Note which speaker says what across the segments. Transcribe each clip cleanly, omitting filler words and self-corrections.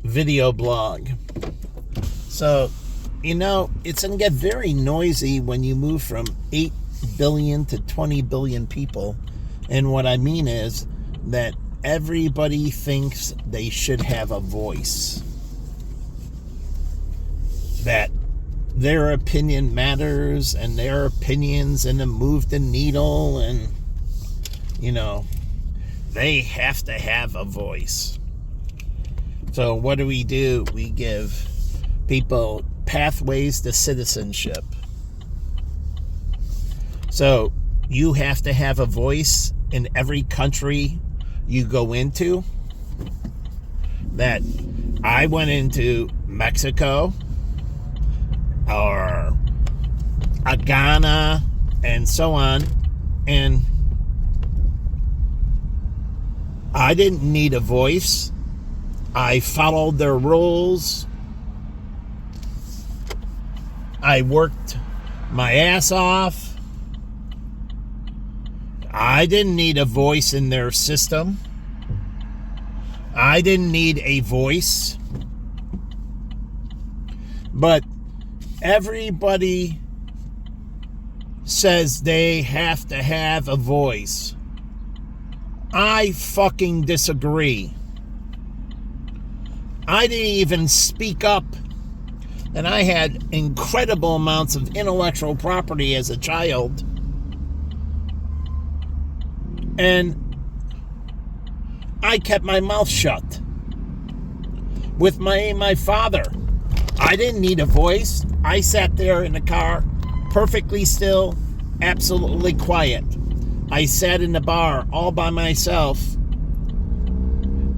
Speaker 1: video blog. So, it's going to get very noisy when you move from 8 billion to 20 billion people. And what I mean is that everybody thinks they should have a voice. That their opinion matters and their opinions and to move the needle and, they have to have a voice. So what do? We give people pathways to citizenship. So you have to have a voice in every country you go into. That I went into Mexico or Ghana and so on, and I didn't need a voice. I followed their rules. I worked my ass off. I didn't need a voice in their system. I didn't need a voice. But everybody says they have to have a voice. I fucking disagree. I didn't even speak up. And I had incredible amounts of intellectual property as a child. And I kept my mouth shut. With my father. I didn't need a voice. I sat there in the car, perfectly still, absolutely quiet. I sat in the bar all by myself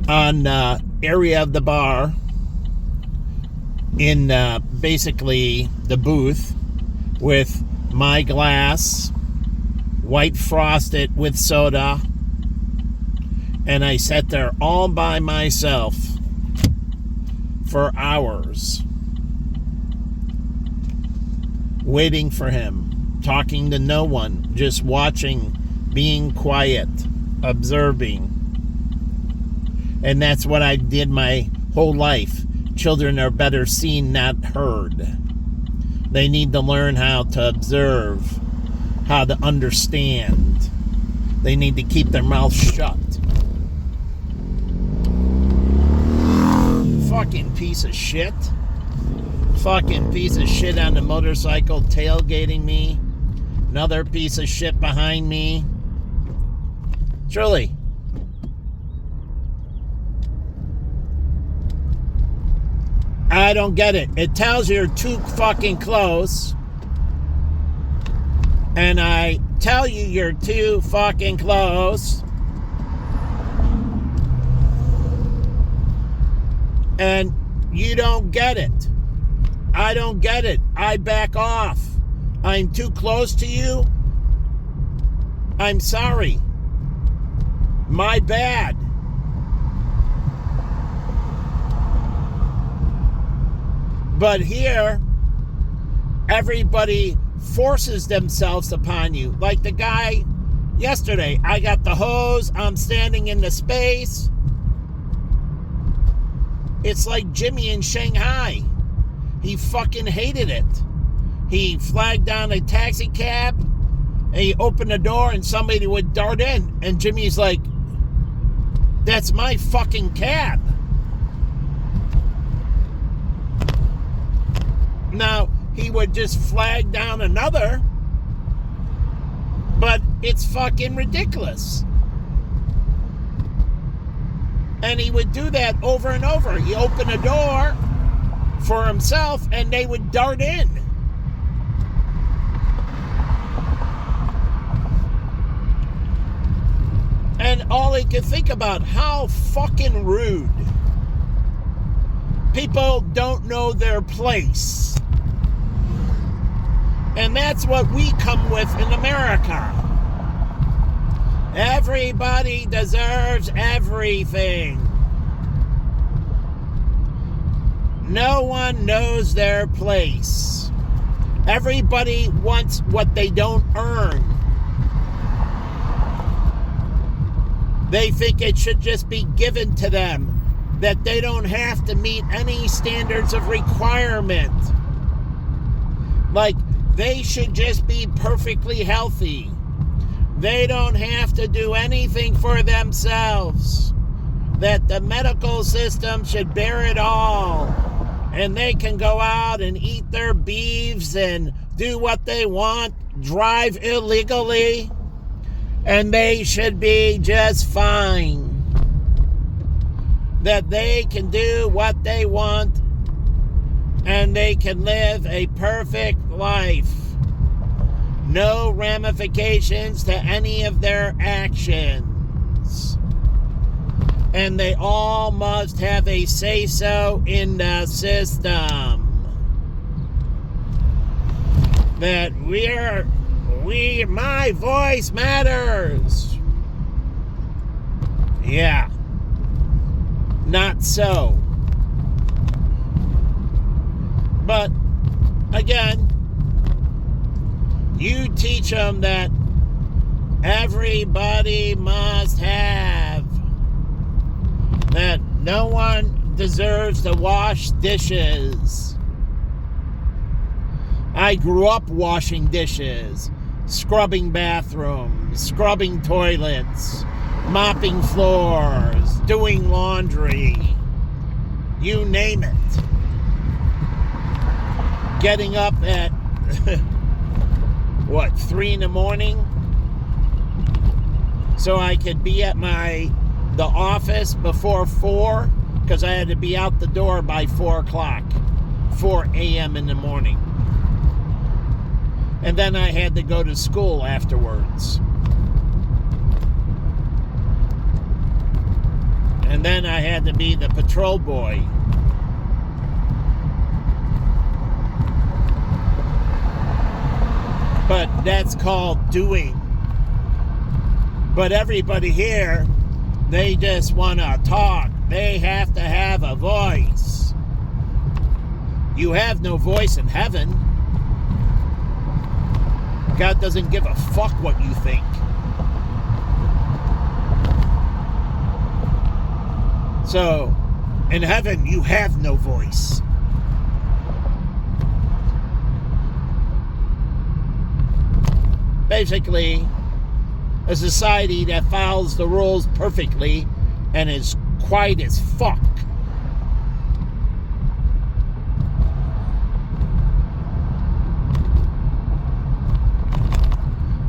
Speaker 1: on the area of the bar in basically the booth with my glass, white frosted with soda, and I sat there all by myself for hours, waiting for him, talking to no one, just watching, being quiet, observing. And that's what I did my whole life. Children are better seen, not heard. They need to learn how to observe, how to understand. They need to keep their mouth shut. Fucking piece of shit. Fucking piece of shit on the motorcycle tailgating me. Another piece of shit behind me. Truly. I don't get it. It tells you're too fucking close. And I tell you you're too fucking close. And you don't get it. I don't get it. I back off. I'm too close to you. I'm sorry. My bad. But here, everybody forces themselves upon you. Like the guy yesterday. I got the hose. I'm standing in the space. It's like Jimmy in Shanghai. He fucking hated it. He flagged down a taxi cab and he opened the door and somebody would dart in. And Jimmy's like, that's my fucking cab. Now, he would just flag down another, but it's fucking ridiculous. And he would do that over and over. He opened a door for himself and they would dart in. And all he could think about, how fucking rude. People don't know their place. And that's what we come with in America. Everybody deserves everything. No one knows their place. Everybody wants what they don't earn. They think it should just be given to them that they don't have to meet any standards of requirement. Like, they should just be perfectly healthy. They don't have to do anything for themselves. That the medical system should bear it all. And they can go out and eat their beeves and do what they want, drive illegally, and they should be just fine. That they can do what they want and they can live a perfect life. No ramifications to any of their actions. And they all must have a say-so in the system. That my voice matters. Yeah. Not so. But, again, you teach them that everybody must have. That no one deserves to wash dishes. I grew up washing dishes, scrubbing bathrooms, scrubbing toilets, mopping floors, doing laundry, you name it. Getting up at, 3 in the morning? So I could be at the office before 4, because I had to be out the door by 4 o'clock, 4 a.m. in the morning. And then I had to go to school afterwards. And then I had to be the patrol boy. But that's called doing. But everybody here, they just want to talk. They have to have a voice. You have no voice in heaven. God doesn't give a fuck what you think. So, in heaven, you have no voice. Basically, a society that follows the rules perfectly and is quiet as fuck.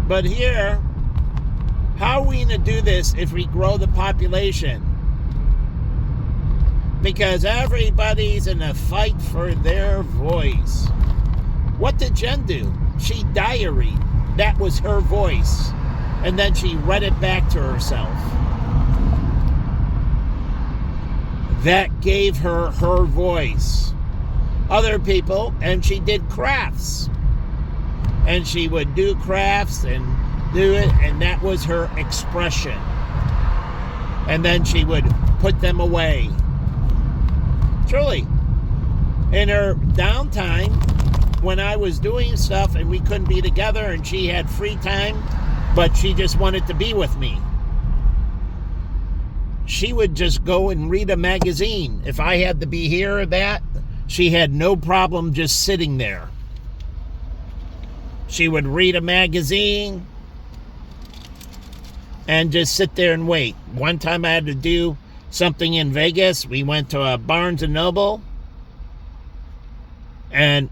Speaker 1: But here, how are we going to do this if we grow the population? Because everybody's in a fight for their voice. What did Jen do? She diaried. That was her voice. And then she read it back to herself. That gave her her voice. Other people, and she did crafts. And she would do crafts and do it, and that was her expression. And then she would put them away. Truly. In her downtime, when I was doing stuff and we couldn't be together and she had free time, but she just wanted to be with me, she would just go and read a magazine. If I had to be here or that, she had no problem just sitting there. She would read a magazine and just sit there and wait. One time I had to do something in Vegas. We went to a Barnes & Noble. And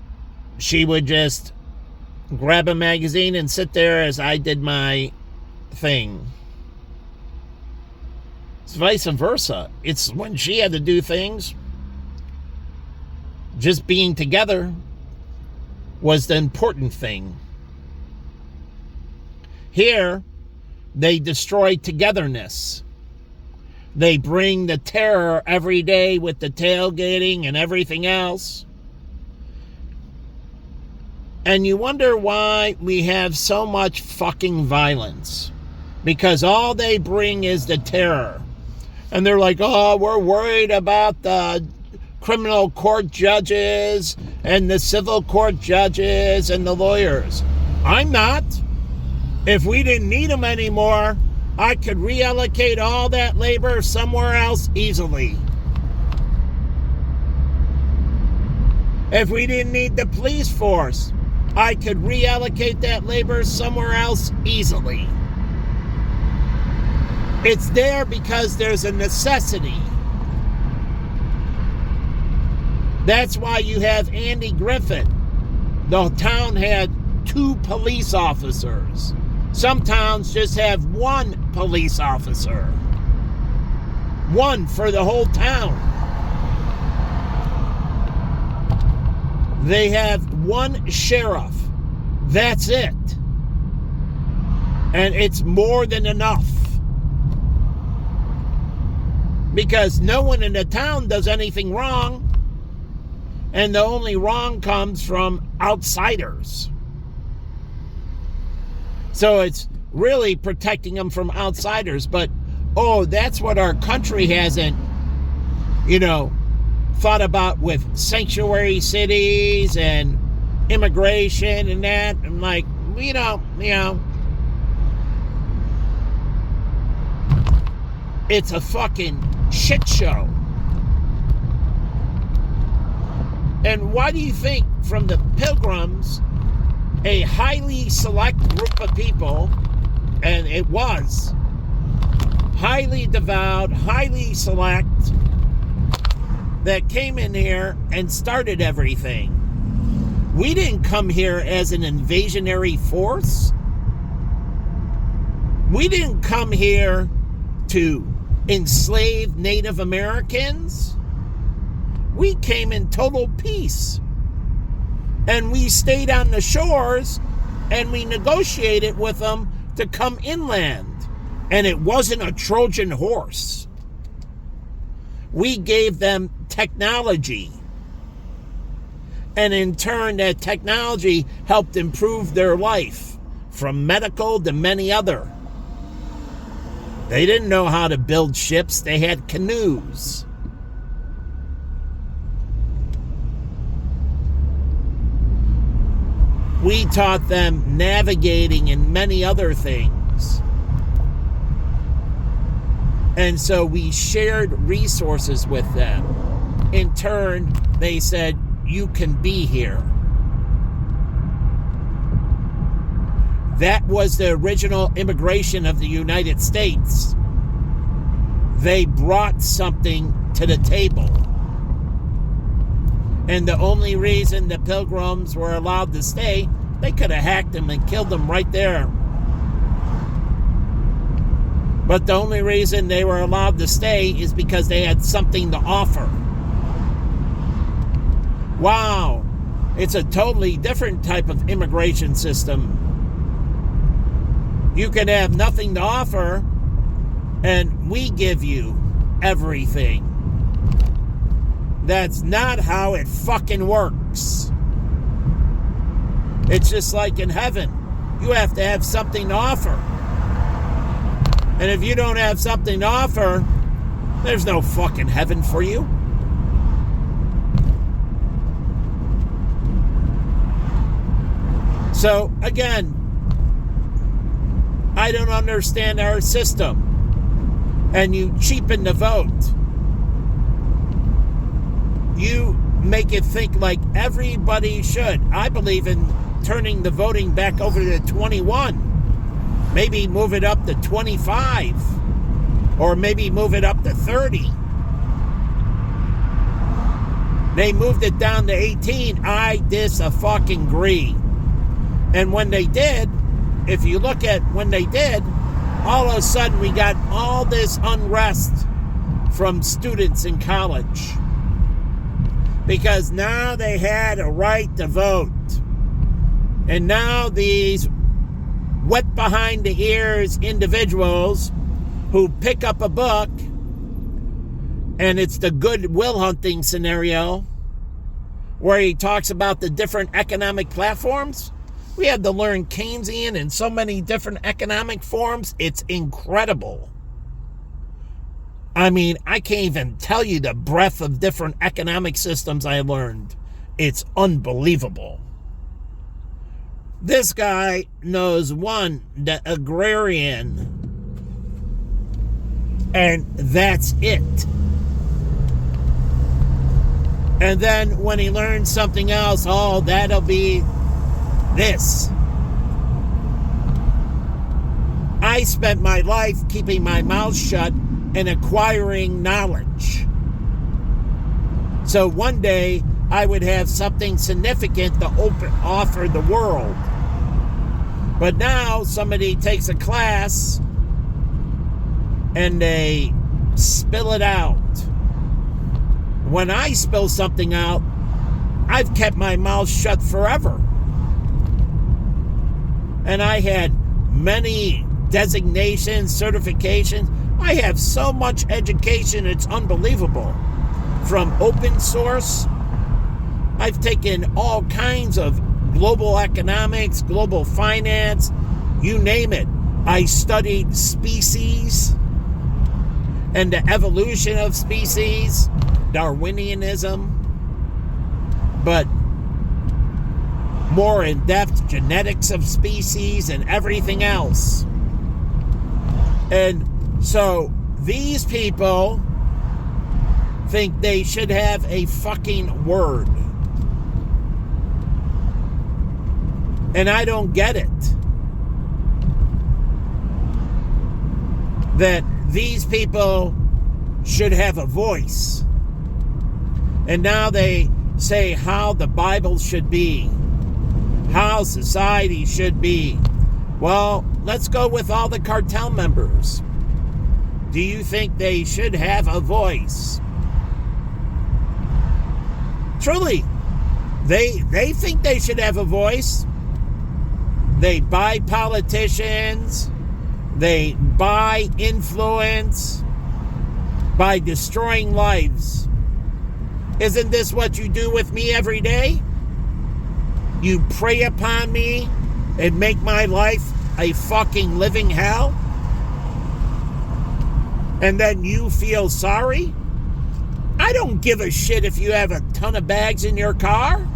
Speaker 1: she would just grab a magazine and sit there as I did my thing. It's vice versa. It's when she had to do things, just being together was the important thing. Here, they destroy togetherness. They bring the terror every day with the tailgating and everything else. And you wonder why we have so much fucking violence. Because all they bring is the terror. And they're like, oh, we're worried about the criminal court judges and the civil court judges and the lawyers. I'm not. If we didn't need them anymore, I could reallocate all that labor somewhere else easily. If we didn't need the police force, I could reallocate that labor somewhere else easily. It's there because there's a necessity. That's why you have Andy Griffith. The town had 2 police officers. Some towns just have 1 police officer. 1 for the whole town. They have 1 sheriff. That's it. And it's more than enough. Because no one in the town does anything wrong. And the only wrong comes from outsiders. So it's really protecting them from outsiders. But, that's what our country hasn't, thought about with sanctuary cities and immigration and that. I'm like, it's a fucking shit show. And why do you think from the Pilgrims, a highly select group of people, and it was highly devout, highly select, that came in here and started everything? We didn't come here as an invasionary force. We didn't come here to enslave Native Americans. We came in total peace. And we stayed on the shores and we negotiated with them to come inland. And it wasn't a Trojan horse. We gave them technology. And in turn, that technology helped improve their life, from medical to many other. They didn't know how to build ships. They had canoes. We taught them navigating and many other things. And so we shared resources with them. In turn, they said, you can be here. That was the original immigration of the United States. They brought something to the table. And the only reason the Pilgrims were allowed to stay, they could have hacked them and killed them right there. But the only reason they were allowed to stay is because they had something to offer. Wow, it's a totally different type of immigration system. You can have nothing to offer, and we give you everything. That's not how it fucking works. It's just like in heaven. You have to have something to offer. And if you don't have something to offer, there's no fucking heaven for you. So, again, I don't understand our system. And you cheapen the vote. You make it think like everybody should. I believe in turning the voting back over to 21. Maybe move it up to 25. Or maybe move it up to 30. They moved it down to 18. I dis-a-fucking-gree. And when they did, if you look at when they did, all of a sudden we got all this unrest from students in college. Because now they had a right to vote. And now these wet behind the ears individuals who pick up a book, and it's the Good Will Hunting scenario, where he talks about the different economic platforms. We had to learn Keynesian and so many different economic forms. It's incredible. I mean, I can't even tell you the breadth of different economic systems I learned. It's unbelievable. This guy knows the agrarian, and that's it. And then when he learns something else, oh, that'll be this. I spent my life keeping my mouth shut and acquiring knowledge. So one day I would have something significant to offer the world. But now somebody takes a class and they spill it out. When I spill something out, I've kept my mouth shut forever. And I had many designations, certifications. I have so much education, it's unbelievable. From open source, I've taken all kinds of global economics, global finance, you name it. I studied species and the evolution of species, Darwinianism, but more in-depth genetics of species and everything else. And so these people think they should have a fucking word. And I don't get it. That these people should have a voice. And now they say how the Bible should be, how society should be. Well, let's go with all the cartel members. Do you think they should have a voice? Truly, they think they should have a voice. They buy politicians. They buy influence by destroying lives. Isn't this what you do with me every day? You prey upon me and make my life a fucking living hell? And then you feel sorry? I don't give a shit if you have a ton of bags in your car.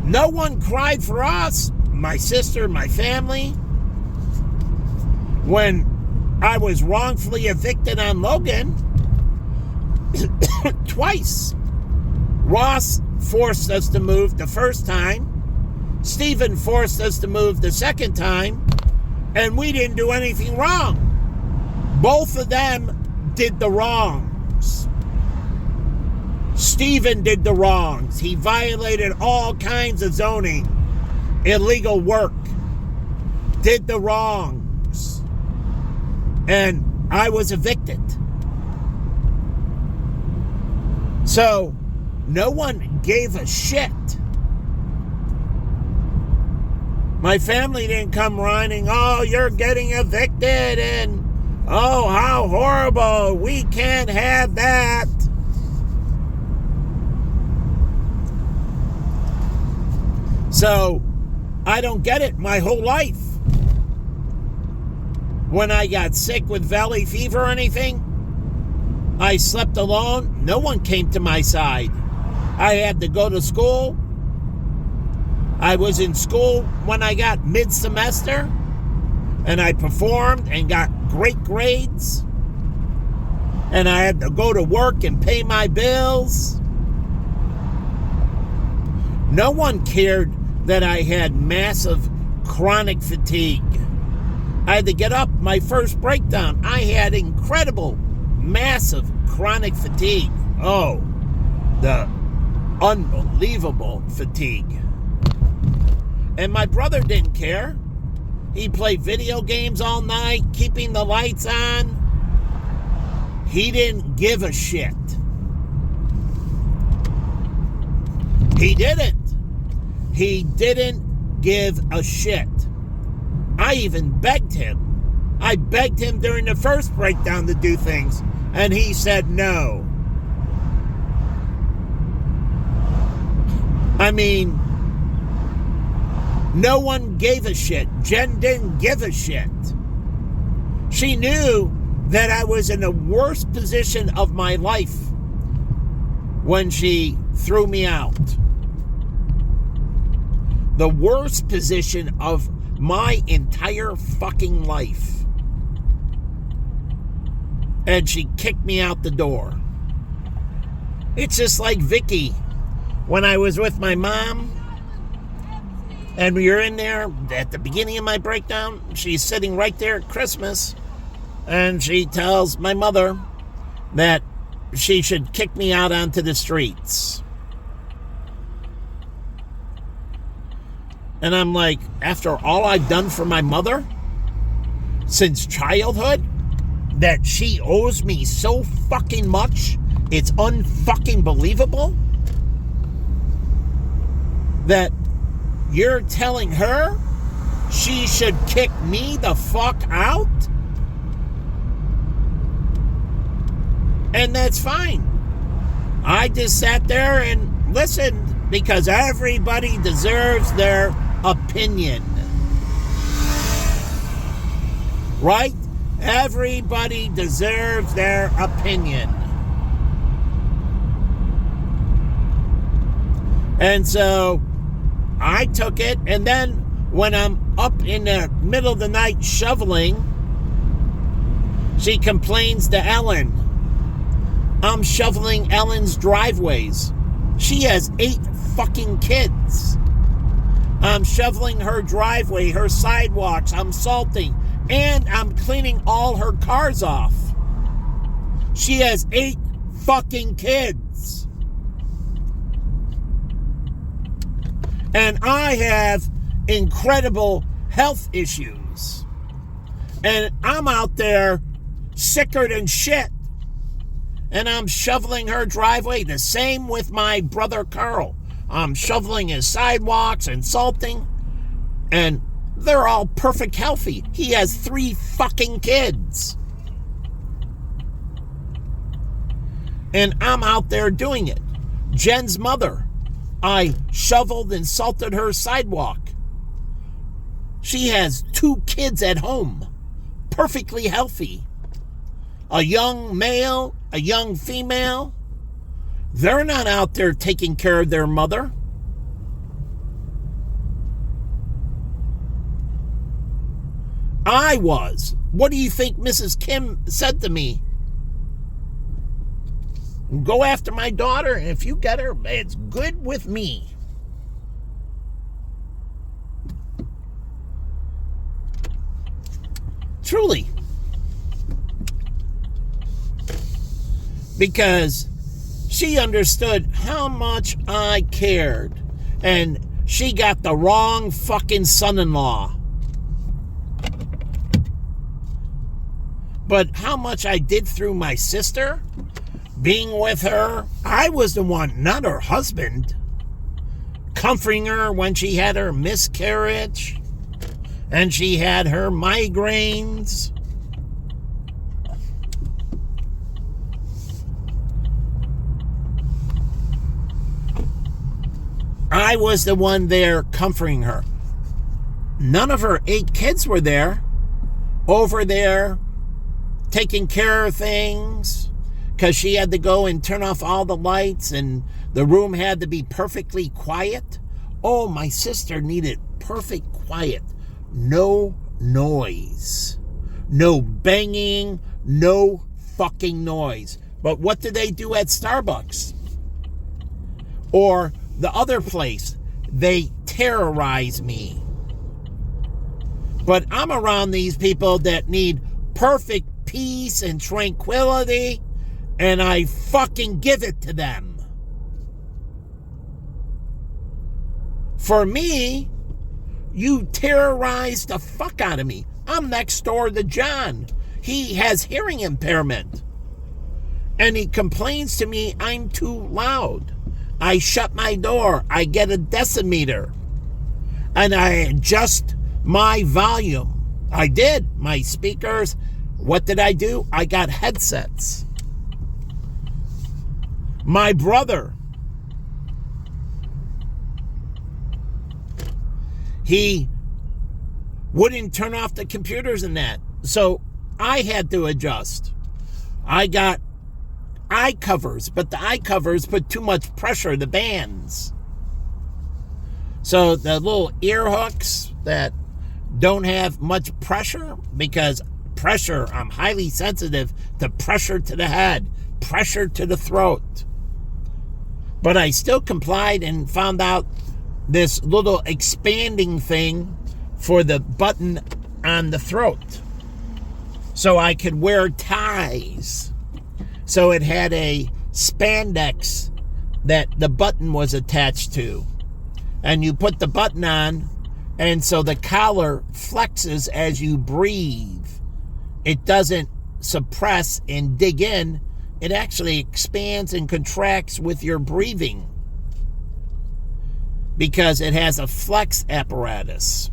Speaker 1: No one cried for us, my sister, my family, when I was wrongfully evicted on Logan twice. Ross forced us to move the first time. Stephen forced us to move the second time. And we didn't do anything wrong. Both of them did the wrongs. Stephen did the wrongs. He violated all kinds of zoning, illegal work, did the wrongs. And I was evicted. So, no one gave a shit. My family didn't come running, oh, you're getting evicted, and oh, how horrible, we can't have that. So, I don't get it my whole life. When I got sick with valley fever or anything, I slept alone. No one came to my side. I had to go to school. I was in school when I got mid-semester, and I performed and got great grades. And I had to go to work and pay my bills. No one cared that I had massive chronic fatigue. I had to get up. My first breakdown, I had incredible, massive chronic fatigue. Oh, the unbelievable fatigue. And my brother didn't care. He played video games all night, keeping the lights on. He didn't give a shit. He didn't. He didn't give a shit. I even begged him. I begged him during the first breakdown to do things, and he said no. I mean, no one gave a shit. Jen didn't give a shit. She knew that I was in the worst position of my life when she threw me out. The worst position of my entire fucking life. And she kicked me out the door. It's just like Vicky. When I was with my mom, and we were in there at the beginning of my breakdown, she's sitting right there at Christmas, and she tells my mother that she should kick me out onto the streets. And I'm like, after all I've done for my mother since childhood, that she owes me so fucking much, it's unfucking believable that you're telling her she should kick me the fuck out? And that's fine. I just sat there and listened because everybody deserves their opinion. Right? Everybody deserves their opinion. And so I took it, and then when I'm up in the middle of the night shoveling, she complains to Ellen. I'm shoveling Ellen's driveways. She has 8 fucking kids. I'm shoveling her driveway, her sidewalks, I'm salting, and I'm cleaning all her cars off. She has 8 fucking kids. And I have incredible health issues. And I'm out there sicker than shit. And I'm shoveling her driveway. The same with my brother Carl. I'm shoveling his sidewalks and salting. And they're all perfect healthy. He has 3 fucking kids. And I'm out there doing it. Jen's mother, I shoveled and salted her sidewalk. She has 2 kids at home, perfectly healthy. A young male, a young female. They're not out there taking care of their mother. I was. What do you think Mrs. Kim said to me? Go after my daughter, and if you get her, it's good with me. Truly. Because she understood how much I cared, and she got the wrong fucking son-in-law. But how much I did through my sister, being with her, I was the one, not her husband, comforting her when she had her miscarriage and she had her migraines. I was the one there comforting her. None of her 8 kids were there, over there, taking care of things, because she had to go and turn off all the lights and the room had to be perfectly quiet. Oh, my sister needed perfect quiet. No noise. No banging. No fucking noise. But what do they do at Starbucks? Or the other place? They terrorize me. But I'm around these people that need perfect peace and tranquility, and I fucking give it to them. For me, you terrorize the fuck out of me. I'm next door to John. He has hearing impairment. And he complains to me I'm too loud. I shut my door. I get a decimeter. And I adjust my volume. I did. My speakers. What did I do? I got headsets. My brother, he wouldn't turn off the computers and that. So I had to adjust. I got eye covers, but the eye covers put too much pressure, the bands. So the little ear hooks that don't have much pressure, because pressure, I'm highly sensitive to pressure to the head, pressure to the throat. But I still complied and found out this little expanding thing for the button on the throat, so I could wear ties. So it had a spandex that the button was attached to. And you put the button on, and so the collar flexes as you breathe. It doesn't suppress and dig in. It actually expands and contracts with your breathing because it has a flex apparatus.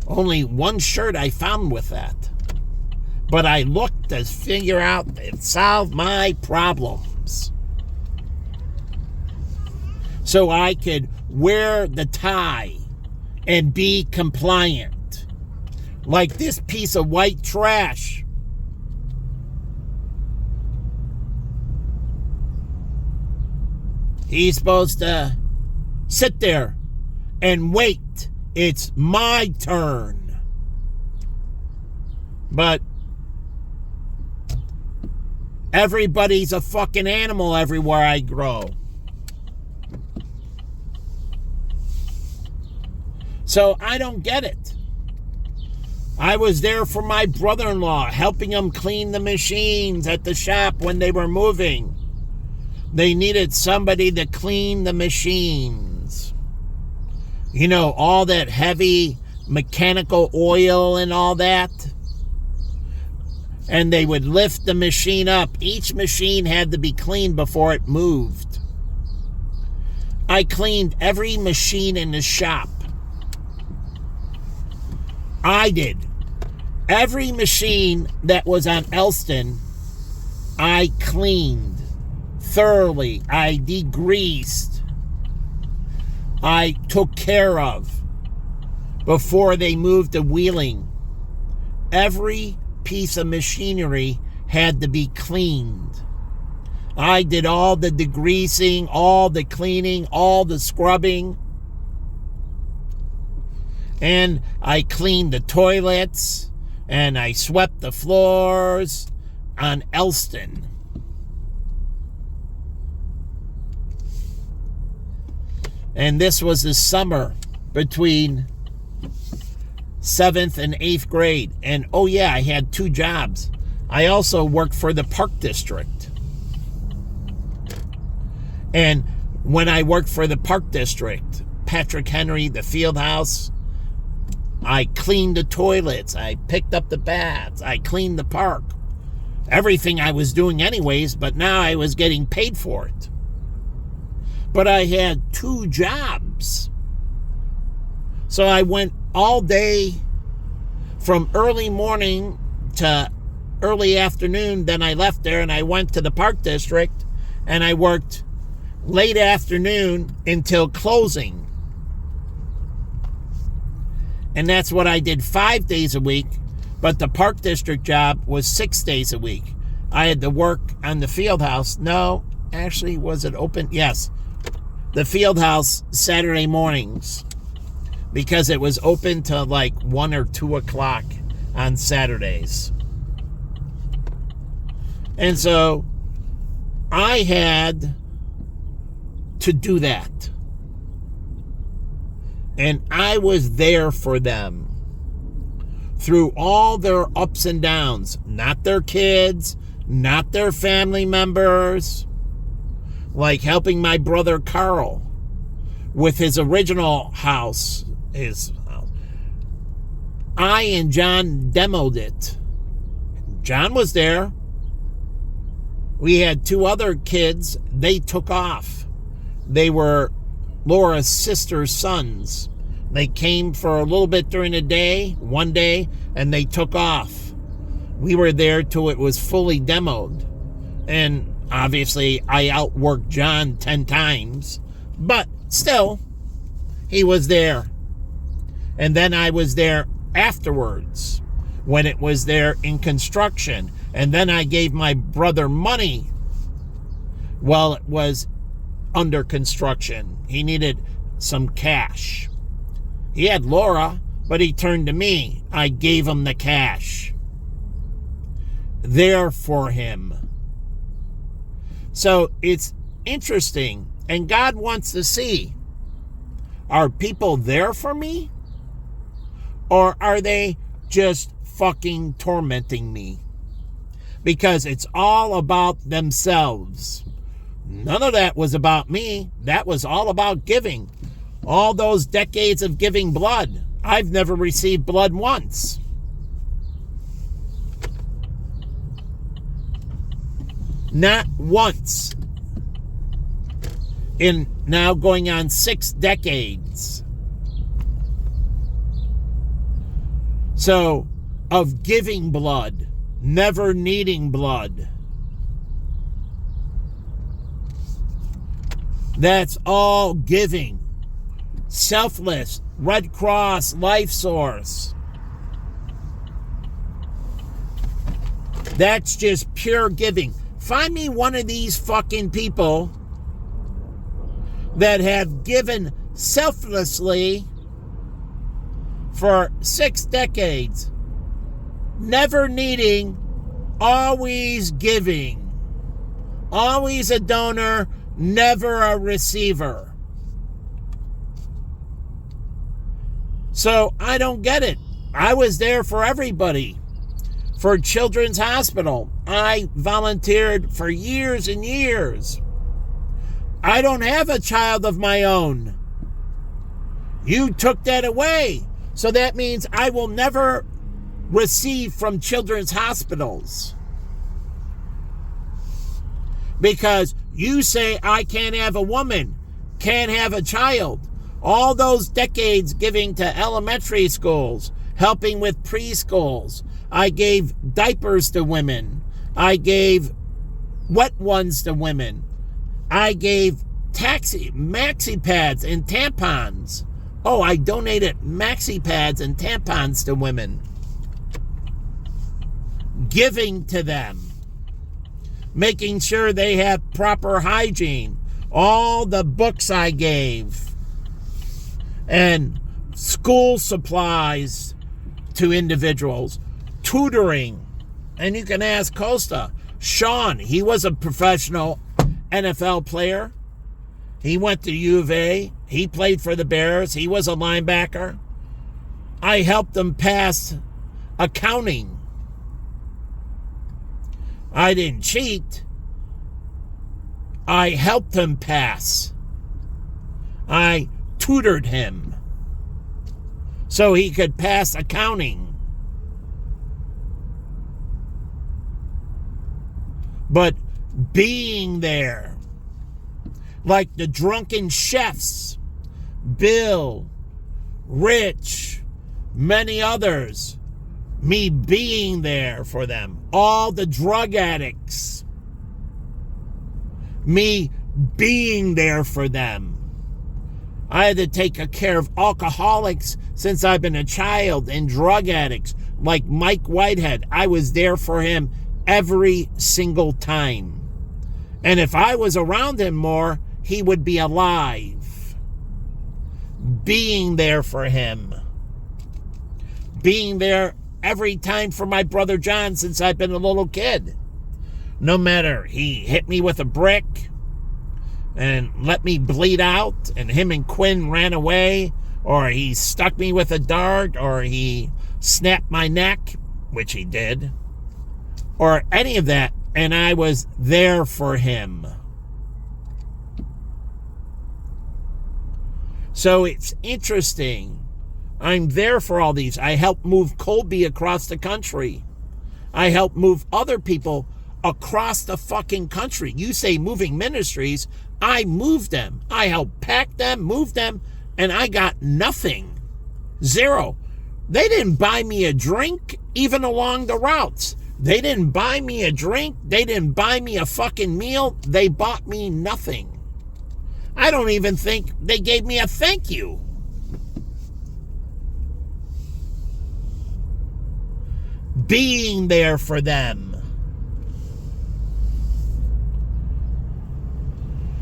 Speaker 1: Only one shirt I found with that. But I looked to figure out and solve my problems, so I could wear the tie and be compliant. Like this piece of white trash. He's supposed to sit there and wait. It's my turn. But everybody's a fucking animal everywhere I grow. So I don't get it. I was there for my brother-in-law, helping him clean the machines at the shop when they were moving. They needed somebody to clean the machines. You know, all that heavy mechanical oil and all that. And they would lift the machine up. Each machine had to be cleaned before it moved. I cleaned every machine in the shop. I did. Every machine that was on Elston, I cleaned thoroughly. I degreased. I took care of before they moved to Wheeling. Every piece of machinery had to be cleaned. I did all the degreasing, all the cleaning, all the scrubbing. And I cleaned the toilets, and I swept the floors on Elston. And this was the summer between 7th and 8th grade. And oh yeah, I had 2 jobs. I also worked for the Park District. And when I worked for the Park District, Patrick Henry, the field house, I cleaned the toilets, I picked up the baths, I cleaned the park. Everything I was doing anyways, but now I was getting paid for it. But I had 2 jobs. So I went all day from early morning to early afternoon. Then I left there and I went to the Park District and I worked late afternoon until closing. And that's what I did 5 days a week, but the Park District job was 6 days a week. I had to work on the field house. No, actually, was it open? Yes. The field house Saturday mornings, because it was open to like 1 or 2 o'clock on Saturdays. And so I had to do that. And I was there for them through all their ups and downs. Not their kids, not their family members. Like helping my brother Carl with his original house. I and John demoed it. John was there. We had 2 other kids. They took off. They were Laura's sister's sons. They came for a little bit during the day, one day, and they took off. We were there till it was fully demoed. And obviously, I outworked John 10 times. But still, he was there. And then I was there afterwards when it was there in construction. And then I gave my brother money while it was under construction. He needed some cash. He had Laura, but he turned to me. I gave him the cash. There for him. So it's interesting. And God wants to see, are people there for me? Or are they just fucking tormenting me? Because it's all about themselves. None of that was about me. That was all about giving. All those decades of giving blood. I've never received blood once. Not once. In now going on 6 decades. So, of giving blood, never needing blood. That's all giving. Selfless, Red Cross, Life Source. That's just pure giving. Find me one of these fucking people that have given selflessly for 6 decades. Never needing, always giving. Always a donor, never a receiver. So I don't get it. I was there for everybody. For Children's Hospital, I volunteered for years and years. I don't have a child of my own. You took that away. So that means I will never receive from children's hospitals. Because you say I can't have a woman, can't have a child. All those decades giving to elementary schools, helping with preschools. I gave diapers to women. I gave wet ones to women. I gave maxi pads and tampons. Oh, I donated maxi pads and tampons to women. Giving to them. Making sure they have proper hygiene. All the books I gave. And school supplies to individuals. Tutoring. And you can ask Costa. Sean, he was a professional NFL player. He went to U of A. He played for the Bears. He was a linebacker. I helped him pass accounting. I didn't cheat. I helped him pass. I tutored him so he could pass accounting. But being there, like the drunken chefs, Bill, Rich, many others, me being there for them, all the drug addicts, me being there for them. I had to take care of alcoholics since I've been a child and drug addicts like Mike Whitehead. I was there for him every single time. And if I was around him more, he would be alive. Being there for him. Being there every time for my brother John since I've been a little kid. No matter he hit me with a brick and let me bleed out and him and Quinn ran away, or he stuck me with a dart, or he snapped my neck, which he did, or any of that, and I was there for him. So it's interesting. I'm there for all these. I helped move Colby across the country. I helped move other people across the fucking country. You say moving ministries. I moved them. I helped pack them, move them, and I got nothing. Zero. They didn't buy me a drink even along the routes. They didn't buy me a drink. They didn't buy me a fucking meal. They bought me nothing. I don't even think they gave me a thank you. Being there for them.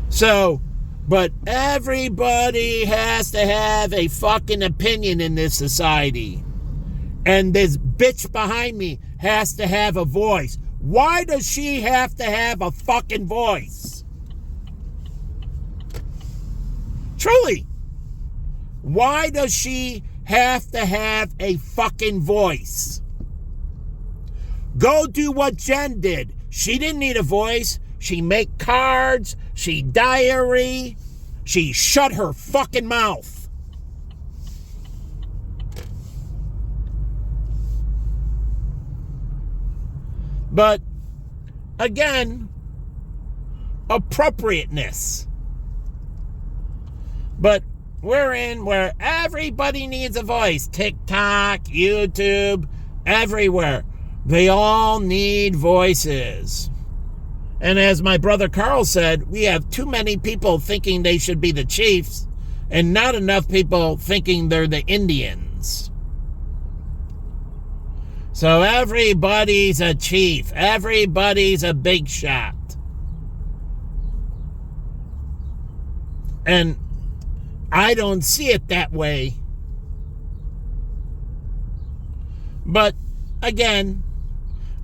Speaker 1: So, but everybody has to have a fucking opinion in this society. And this bitch behind me has to have a voice. Why does she have to have a fucking voice? Truly. Why does she have to have a fucking voice? Go do what Jen did. She didn't need a voice. She make cards. She diary. She shut her fucking mouth. But, again, appropriateness. But we're in where everybody needs a voice. TikTok, YouTube, everywhere. They all need voices. And as my brother Carl said, we have too many people thinking they should be the chiefs and not enough people thinking they're the Indians. So everybody's a chief. Everybody's a big shot. And I don't see it that way. But again,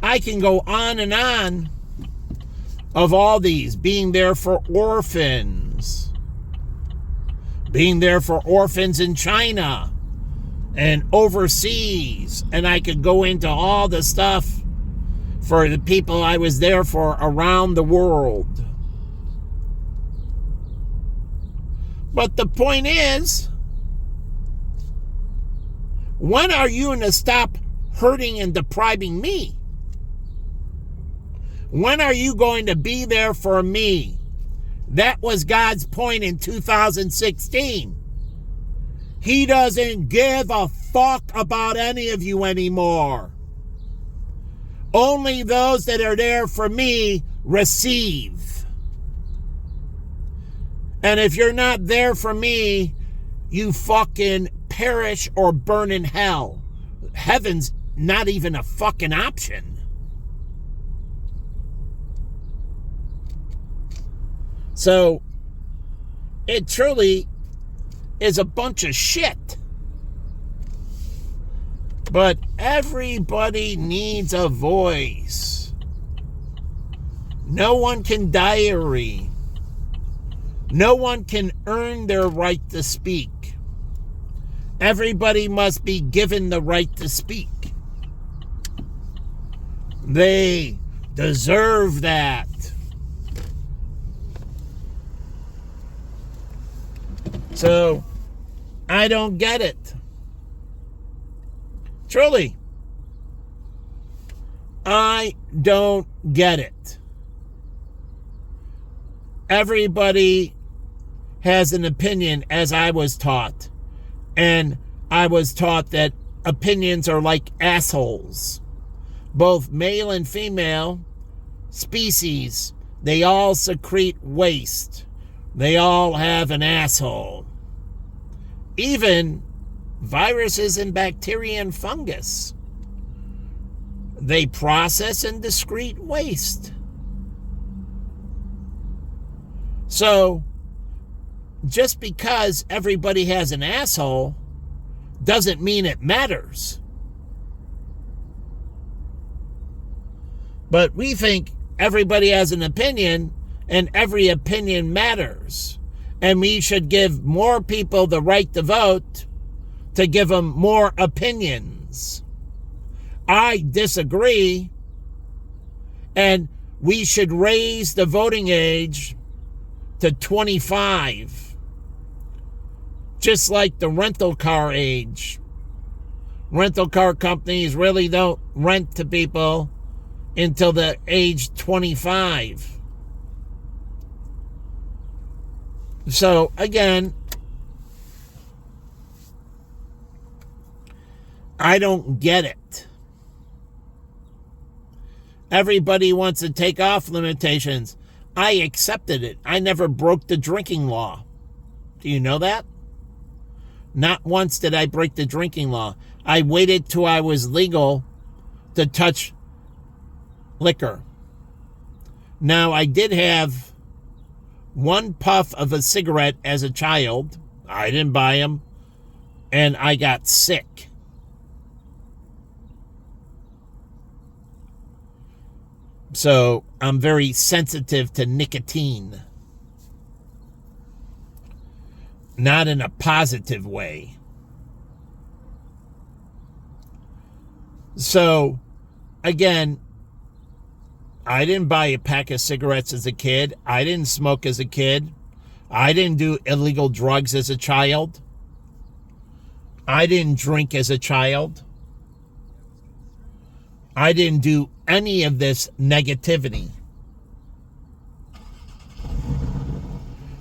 Speaker 1: I can go on and on of all these, being there for orphans, being there for orphans in China and overseas, and I could go into all the stuff for the people I was there for around the world. But the point is, when are you going to stop hurting and depriving me? When are you going to be there for me? That was God's point in 2016. He doesn't give a fuck about any of you anymore. Only those that are there for me receive. And if you're not there for me, you fucking perish or burn in hell. Heaven's not even a fucking option. So, it truly is a bunch of shit. But everybody needs a voice. No one can diary. No one can earn their right to speak. Everybody must be given the right to speak. They deserve that. So, I don't get it. Truly. I don't get it. Everybody has an opinion, as I was taught. And I was taught that opinions are like assholes. Both male and female species, they all secrete waste. They all have an asshole. Even viruses and bacteria and fungus. They process and excrete waste. So, just because everybody has an asshole doesn't mean it matters. But we think everybody has an opinion and every opinion matters. And we should give more people the right to vote to give them more opinions. I disagree. And we should raise the voting age to 25. Just like the rental car age. Rental car companies really don't rent to people until the age 25. So, again, I don't get it. Everybody wants to take off limitations. I accepted it. I never broke the drinking law. Do you know that? Not once did I break the drinking law. I waited till I was legal to touch liquor. Now, I did have one puff of a cigarette as a child. I didn't buy them. And I got sick. So, I'm very sensitive to nicotine. not in a positive way. So, again, I didn't buy a pack of cigarettes as a kid. I didn't smoke as a kid. I didn't do illegal drugs as a child. I didn't drink as a child. I didn't do any of this negativity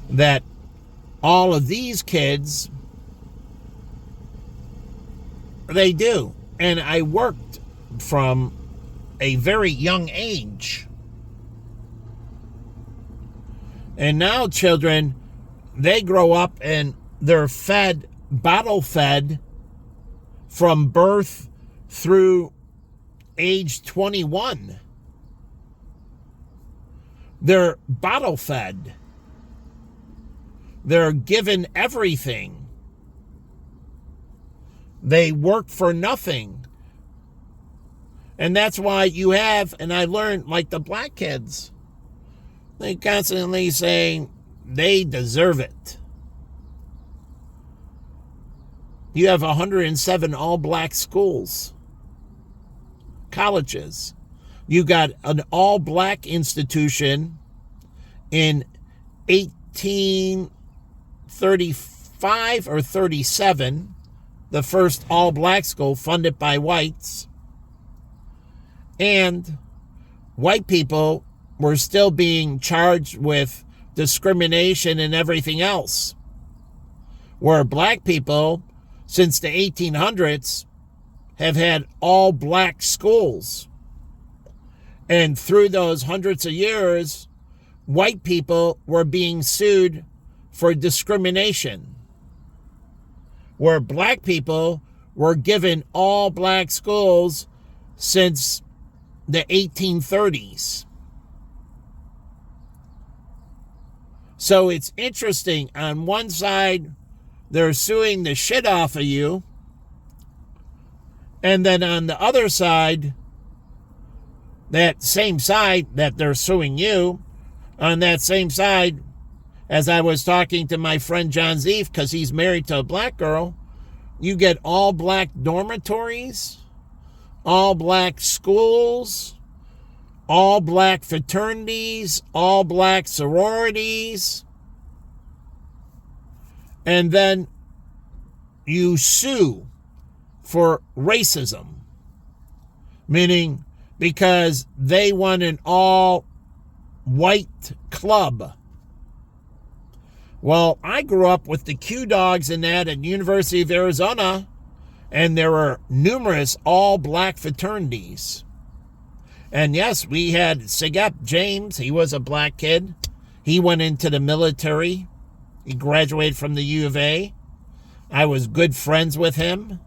Speaker 1: that all of these kids, they do. And I worked from a very young age. And now children, they grow up and they're fed, bottle fed from birth through age 21. They're bottle fed. They're given everything. They work for nothing. And that's why you have, and I learned, like the black kids, they constantly say they deserve it. You have 107 all-black schools, colleges. You got an all-black institution in 1835 or 37, the first all-black school funded by whites. And white people were still being charged with discrimination and everything else. Where black people, since the 1800s, have had all black schools. And through those hundreds of years, white people were being sued for discrimination. Where black people were given all black schools since the 1830s. So it's interesting. On one side, they're suing the shit off of you. And then on the other side, that same side that they're suing you, on that same side, as I was talking to my friend John Zeef, because he's married to a black girl, you get all black dormitories, all black schools, all black fraternities, all black sororities, and then you sue for racism, meaning because they want an all-white club. Well, I grew up with the Q Dogs and that at University of Arizona, and there were numerous all-black fraternities. And yes, we had Sigep James. He was a black kid. He went into the military. He graduated from the U of A. I was good friends with him.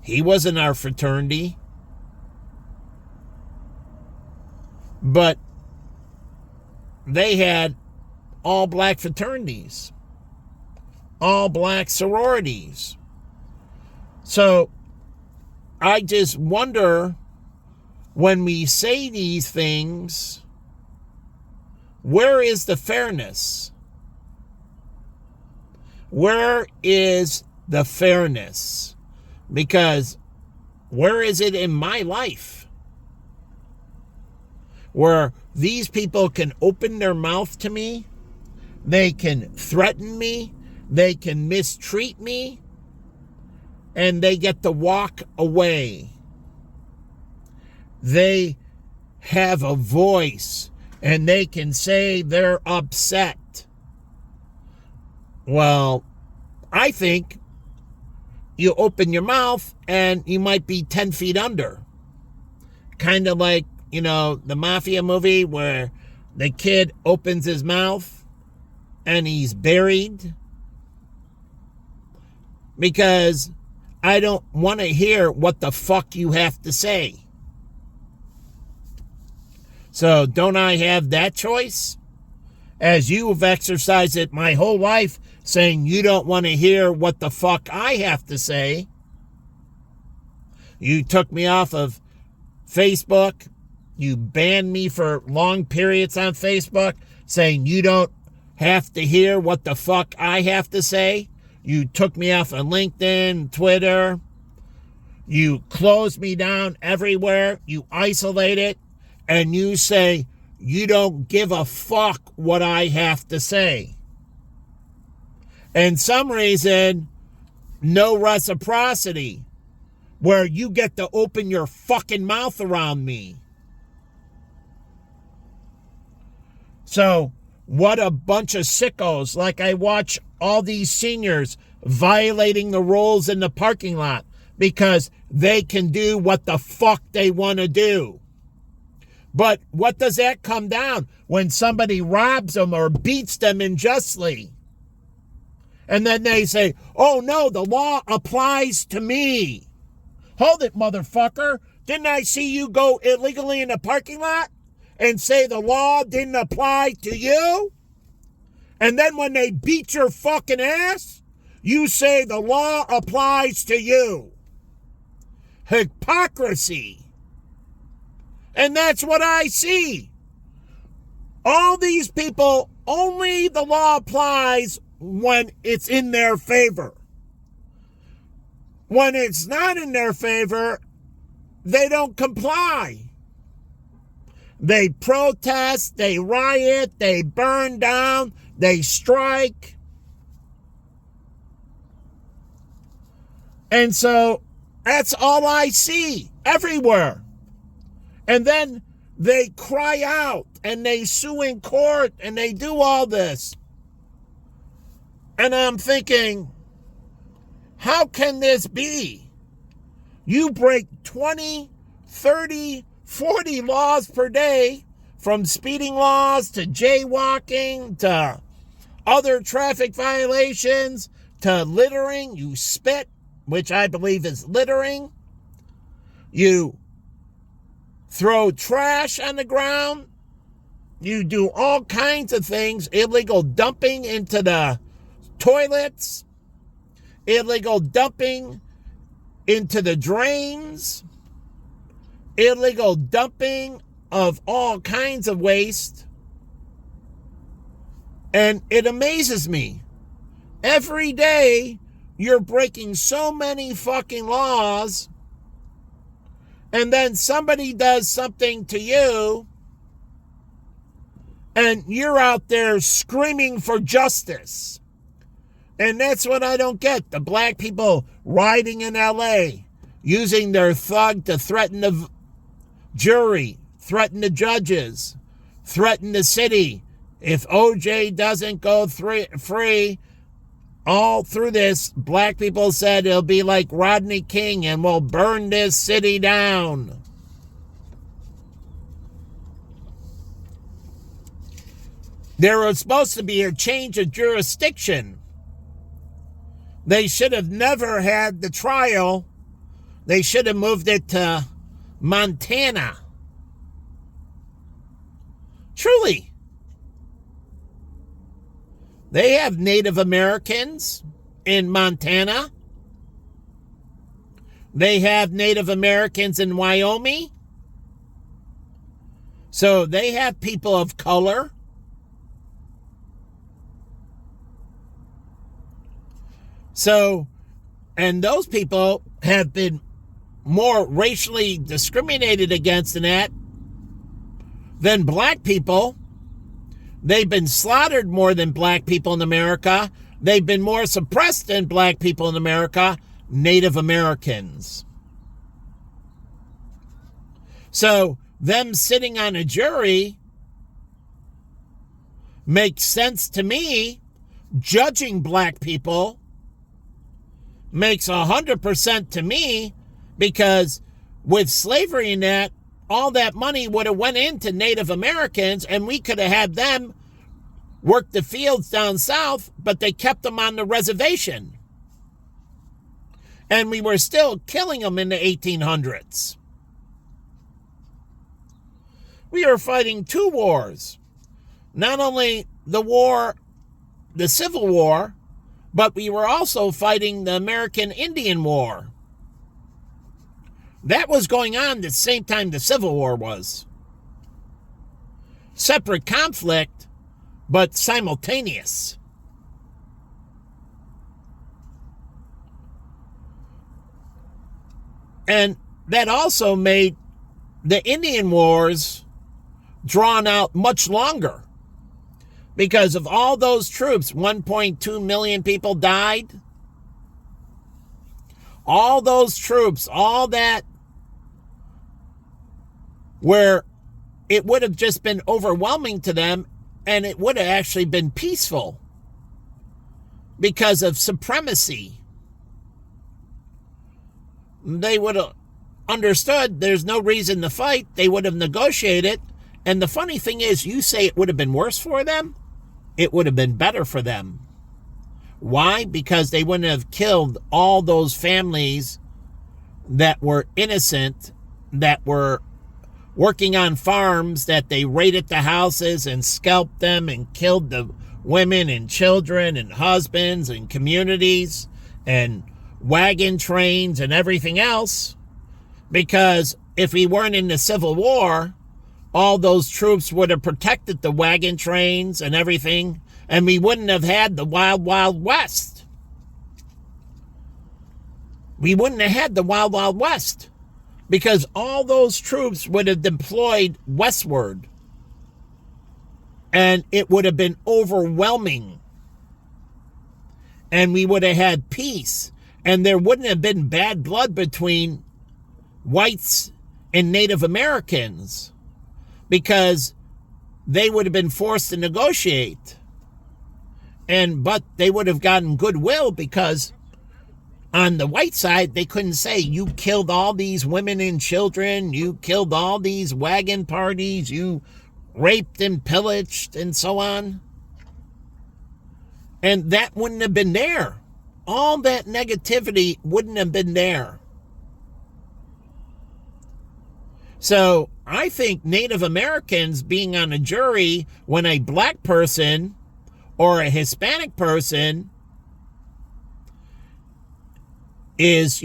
Speaker 1: He was in our fraternity. But they had all black fraternities, all black sororities. So I just wonder, when we say these things, where is the fairness? Where is the fairness? Because where is it in my life? Where these people can open their mouth to me, they can threaten me, they can mistreat me, and they get to walk away. They have a voice, and they can say they're upset. Well, I think you open your mouth and you might be 10 feet under. Kind of like, the mafia movie where the kid opens his mouth and he's buried. Because I don't want to hear what the fuck you have to say. So don't I have that choice? As you have exercised it my whole life, saying you don't want to hear what the fuck I have to say. You took me off of Facebook. You banned me for long periods on Facebook, saying you don't have to hear what the fuck I have to say. You took me off of LinkedIn, Twitter. You closed me down everywhere. You isolate it. And you say, you don't give a fuck what I have to say. And some reason, no reciprocity, where you get to open your fucking mouth around me. So, what a bunch of sickos. Like, I watch all these seniors violating the rules in the parking lot because they can do what the fuck they want to do. But what does that come down? When somebody robs them or beats them unjustly. And then they say, oh no, the law applies to me. Hold it, motherfucker. Didn't I see you go illegally in the parking lot and say the law didn't apply to you? And then when they beat your fucking ass, you say the law applies to you. Hypocrisy. And that's what I see. All these people, only the law applies when it's in their favor. When it's not in their favor, they don't comply. They protest, they riot, they burn down, they strike. And so that's all I see everywhere. And then they cry out and they sue in court and they do all this. And I'm thinking, how can this be? You break 20, 30, 40 laws per day, from speeding laws to jaywalking to other traffic violations to littering. You spit, which I believe is littering. You throw trash on the ground. You do all kinds of things. Illegal dumping into the toilets. Illegal dumping into the drains. Illegal dumping of all kinds of waste. And it amazes me. Every day you're breaking so many fucking laws, and then somebody does something to you, and you're out there screaming for justice. And that's what I don't get. The black people rioting in LA, using their thug to threaten the jury, threaten the judges, threaten the city. If OJ doesn't go free, all through this, black people said it'll be like Rodney King and we'll burn this city down. There was supposed to be a change of jurisdiction. They should have never had the trial. They should have moved it to Montana. Truly. They have Native Americans in Montana. They have Native Americans in Wyoming. So they have people of color. So, and those people have been more racially discriminated against than black people. They've been slaughtered more than black people in America. They've been more suppressed than black people in America, Native Americans. So them sitting on a jury makes sense to me. Judging black people makes 100% to me, because with slavery and that, all that money would have went into Native Americans, and we could have had them work the fields down south, but they kept them on the reservation. And we were still killing them in the 1800s. We are fighting two wars. Not only the Civil War, but we were also fighting the American Indian War. That was going on the same time the Civil War was. Separate conflict, but simultaneous. And that also made the Indian Wars drawn out much longer. Because of all those troops, 1.2 million people died. All those troops, all that, where it would have just been overwhelming to them, and it would have actually been peaceful because of supremacy. They would have understood there's no reason to fight. They would have negotiated. And the funny thing is, you say it would have been worse for them. It would have been better for them. Why? Because they wouldn't have killed all those families that were innocent, that were working on farms, that they raided the houses and scalped them and killed the women and children and husbands and communities and wagon trains and everything else. Because if we weren't in the Civil War, all those troops would have protected the wagon trains and everything, and we wouldn't have had the Wild Wild West. We wouldn't have had the Wild Wild West because all those troops would have deployed westward, and it would have been overwhelming, and we would have had peace, and there wouldn't have been bad blood between whites and Native Americans, because they would have been forced to negotiate. But they would have gotten goodwill, because on the white side, they couldn't say, you killed all these women and children, you killed all these wagon parties, you raped and pillaged and so on. And that wouldn't have been there. All that negativity wouldn't have been there. So I think Native Americans being on a jury when a black person or a Hispanic person is,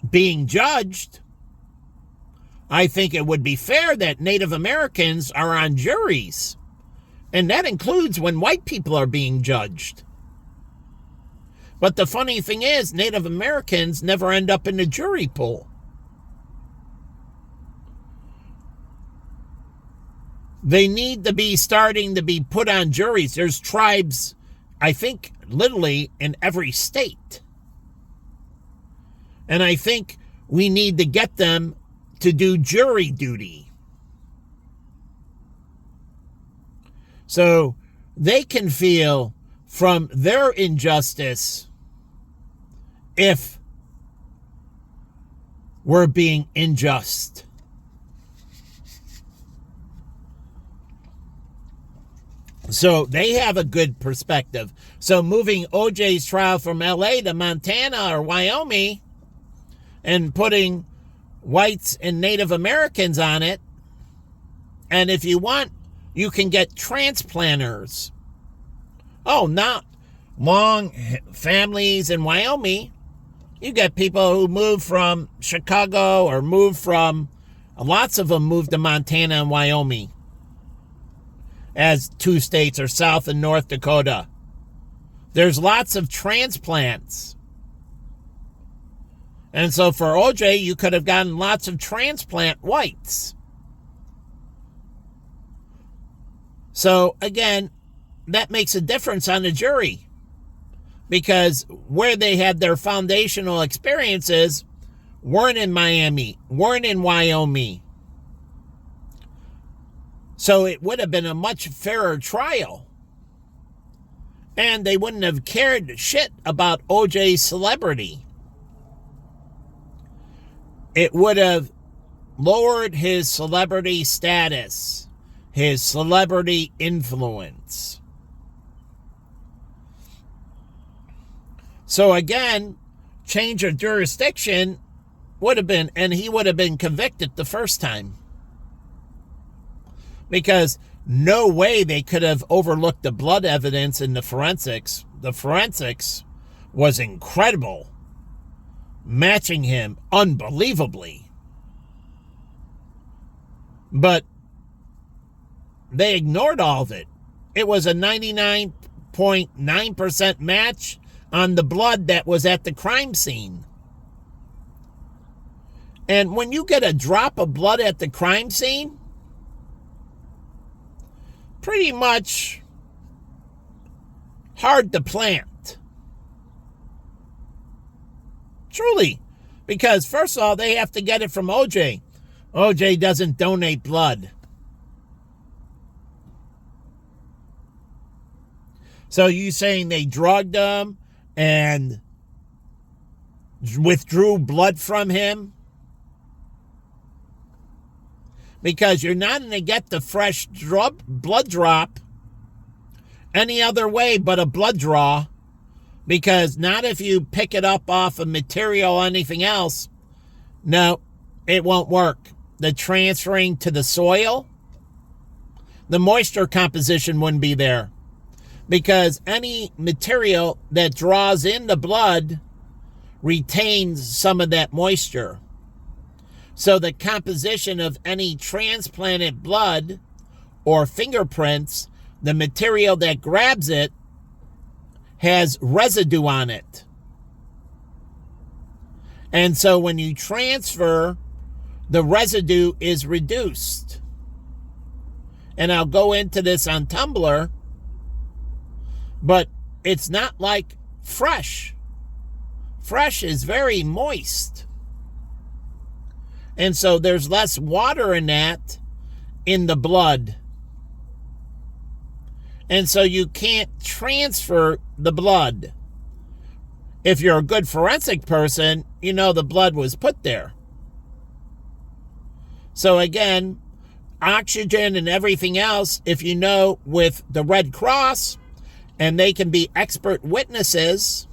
Speaker 1: being judged, I think it would be fair that Native Americans are on juries. And that includes when white people are being judged. But the funny thing is, Native Americans never end up in the jury pool. They need to be starting to be put on juries. There's tribes, I think, literally in every state. And I think we need to get them to do jury duty, so they can feel from their injustice if we're being unjust. So they have a good perspective. So moving OJ's trial from LA to Montana or Wyoming and putting whites and Native Americans on it, and if you want, you can get transplanters. Oh, not long families in Wyoming. You get people who move from Chicago or lots of them move to Montana and Wyoming as two states, or South and North Dakota. There's lots of transplants. And so for OJ, you could have gotten lots of transplant whites. So again, that makes a difference on the jury, because where they had their foundational experiences weren't in Miami, weren't in Wyoming. So it would have been a much fairer trial. And they wouldn't have cared shit about OJ's celebrity. It would have lowered his celebrity status, his celebrity influence. So again, change of jurisdiction would have been, and he would have been convicted the first time. Because no way they could have overlooked the blood evidence in the forensics. The forensics was incredible, matching him unbelievably. But they ignored all of it. It was a 99.9% match on the blood that was at the crime scene. And when you get a drop of blood at the crime scene, pretty much hard to plant. Truly. Because first of all, they have to get it from OJ. OJ doesn't donate blood. So you saying they drugged him and withdrew blood from him? Because you're not going to get the fresh blood drop any other way but a blood draw. Because not if you pick it up off of material or anything else. No, it won't work. The transferring to the soil, the moisture composition wouldn't be there. Because any material that draws in the blood retains some of that moisture. So the composition of any transplanted blood or fingerprints, the material that grabs it, has residue on it. And so when you transfer, the residue is reduced. And I'll go into this on Tumblr, but it's not like fresh. Fresh is very moist. And so there's less water in that in the blood. And so you can't transfer the blood. If you're a good forensic person, you know the blood was put there. So again, oxygen and everything else, if you know with the Red Cross, and they can be expert witnesses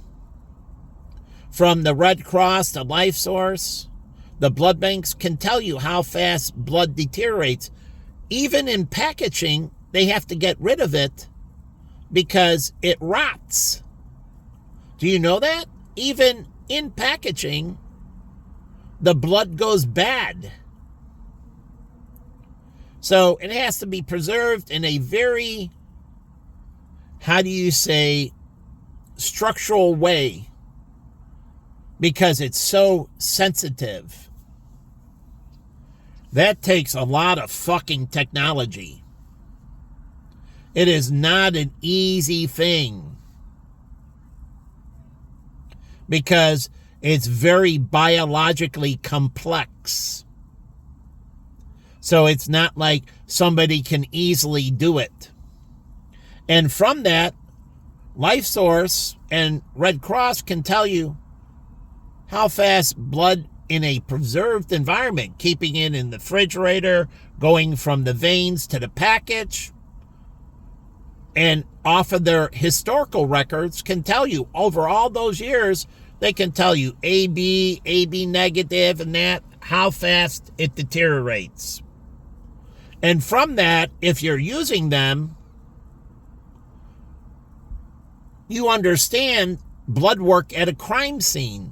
Speaker 1: from the Red Cross to Life Source, the blood banks can tell you how fast blood deteriorates. Even in packaging, they have to get rid of it because it rots. Do you know that? Even in packaging, the blood goes bad. So it has to be preserved in a very, structural way, because it's so sensitive. That takes a lot of fucking technology. It is not an easy thing, because it's very biologically complex. So it's not like somebody can easily do it. And from that, Life Source and Red Cross can tell you how fast blood in a preserved environment, keeping it in the refrigerator, going from the veins to the package, and off of their historical records can tell you over all those years, they can tell you AB negative, and that, how fast it deteriorates. And from that, if you're using them, you understand blood work at a crime scene.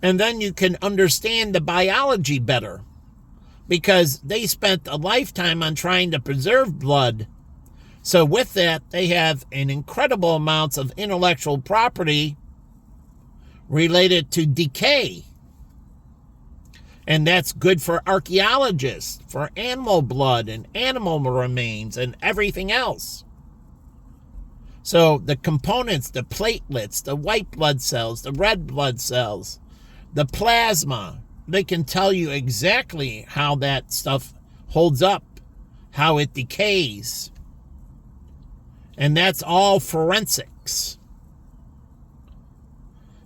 Speaker 1: And then you can understand the biology better, because they spent a lifetime on trying to preserve blood. So with that, they have an incredible amounts of intellectual property related to decay. And that's good for archaeologists, for animal blood and animal remains and everything else. So the components, the platelets, the white blood cells, the red blood cells, the plasma, they can tell you exactly how that stuff holds up, how it decays. And that's all forensics.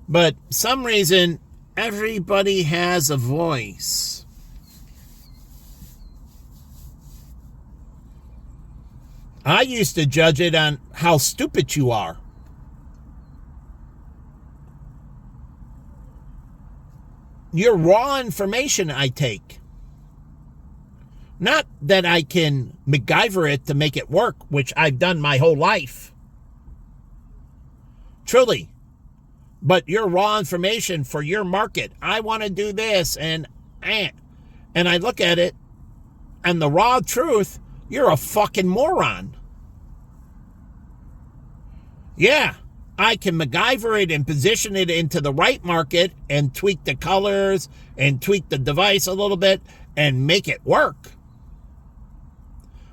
Speaker 1: But some reason, everybody has a voice. I used to judge it on how stupid you are. Your raw information I take. Not that I can MacGyver it to make it work, which I've done my whole life. Truly. But your raw information for your market. I want to do this, and I look at it, and the raw truth, you're a fucking moron. Yeah, I can MacGyver it and position it into the right market and tweak the colors and tweak the device a little bit and make it work.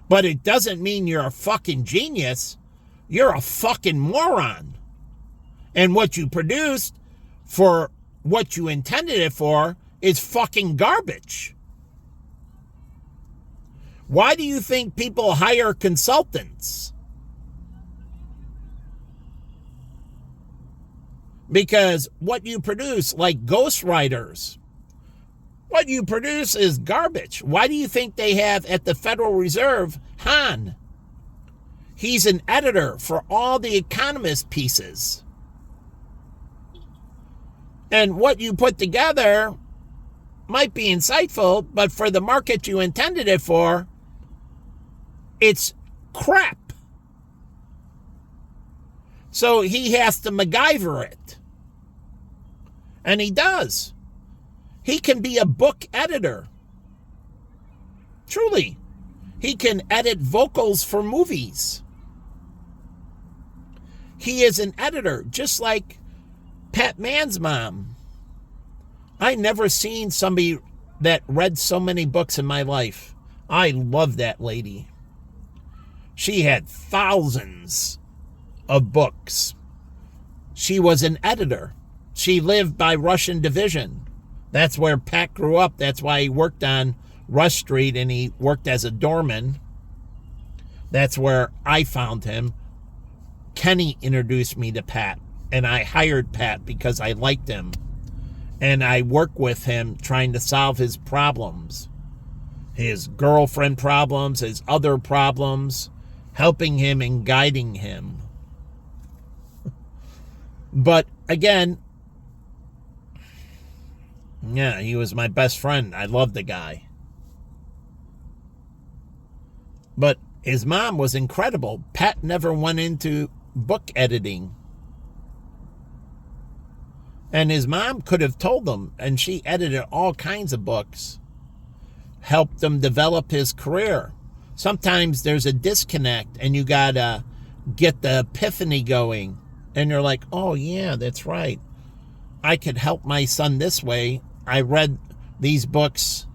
Speaker 1: But it doesn't mean you're a fucking genius. You're a fucking moron. And what you produced for what you intended it for is fucking garbage. Why do you think people hire consultants? Because what you produce, like ghostwriters, what you produce is garbage. Why do you think they have at the Federal Reserve Hahn? He's an editor for all the Economist pieces. And what you put together might be insightful, but for the market you intended it for, it's crap. So he has to MacGyver it. And he does. He can be a book editor. Truly. He can edit vocals for movies. He is an editor, just like Pat Mann's mom. I never seen somebody that read so many books in my life. I love that lady. She had thousands of books. She was an editor. She lived by Russian Division. That's where Pat grew up. That's why he worked on Rush Street and he worked as a doorman. That's where I found him. Kenny introduced me to Pat, and I hired Pat because I liked him. And I worked with him trying to solve his problems. His girlfriend problems, his other problems, helping him and guiding him. But again, yeah, he was my best friend. I loved the guy. But his mom was incredible. Pat never went into book editing. And his mom could have told him, and she edited all kinds of books, helped him develop his career. Sometimes there's a disconnect and you gotta get the epiphany going. And you're like, oh yeah, that's right. I could help my son this way. I read these books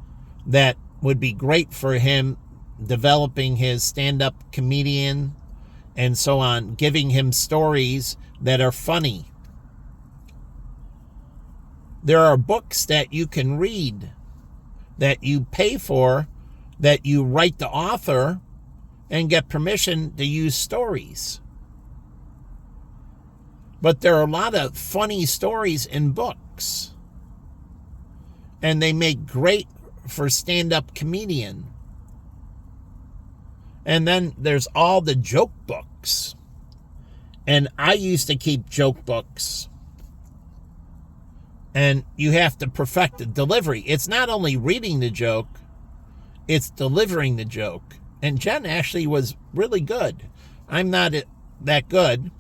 Speaker 1: that would be great for him developing his stand-up comedian and so on, giving him stories that are funny. There are books that you can read that you pay for, that you write the author and get permission to use stories. But there are a lot of funny stories in books. And they make great for stand-up comedian. And then there's all the joke books. And I used to keep joke books. And you have to perfect the delivery. It's not only reading the joke, it's delivering the joke. And Jen actually was really good. I'm not that good.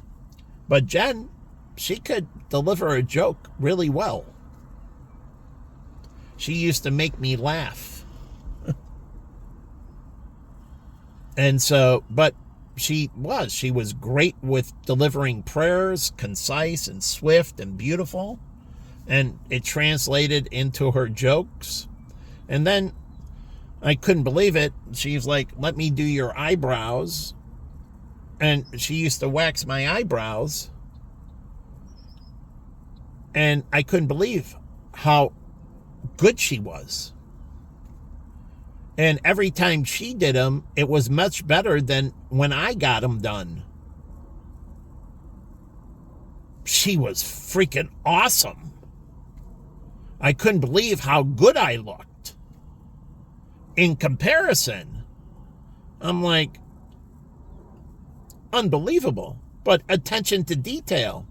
Speaker 1: But Jen, she could deliver a joke really well. She used to make me laugh. And so, but she was great with delivering prayers, concise and swift and beautiful. And it translated into her jokes. And then I couldn't believe it. She was like, let me do your eyebrows. And she used to wax my eyebrows. And I couldn't believe how good she was. And every time she did them, it was much better than when I got them done. She was freaking awesome. I couldn't believe how good I looked. In comparison, I'm like, unbelievable. But attention to detail.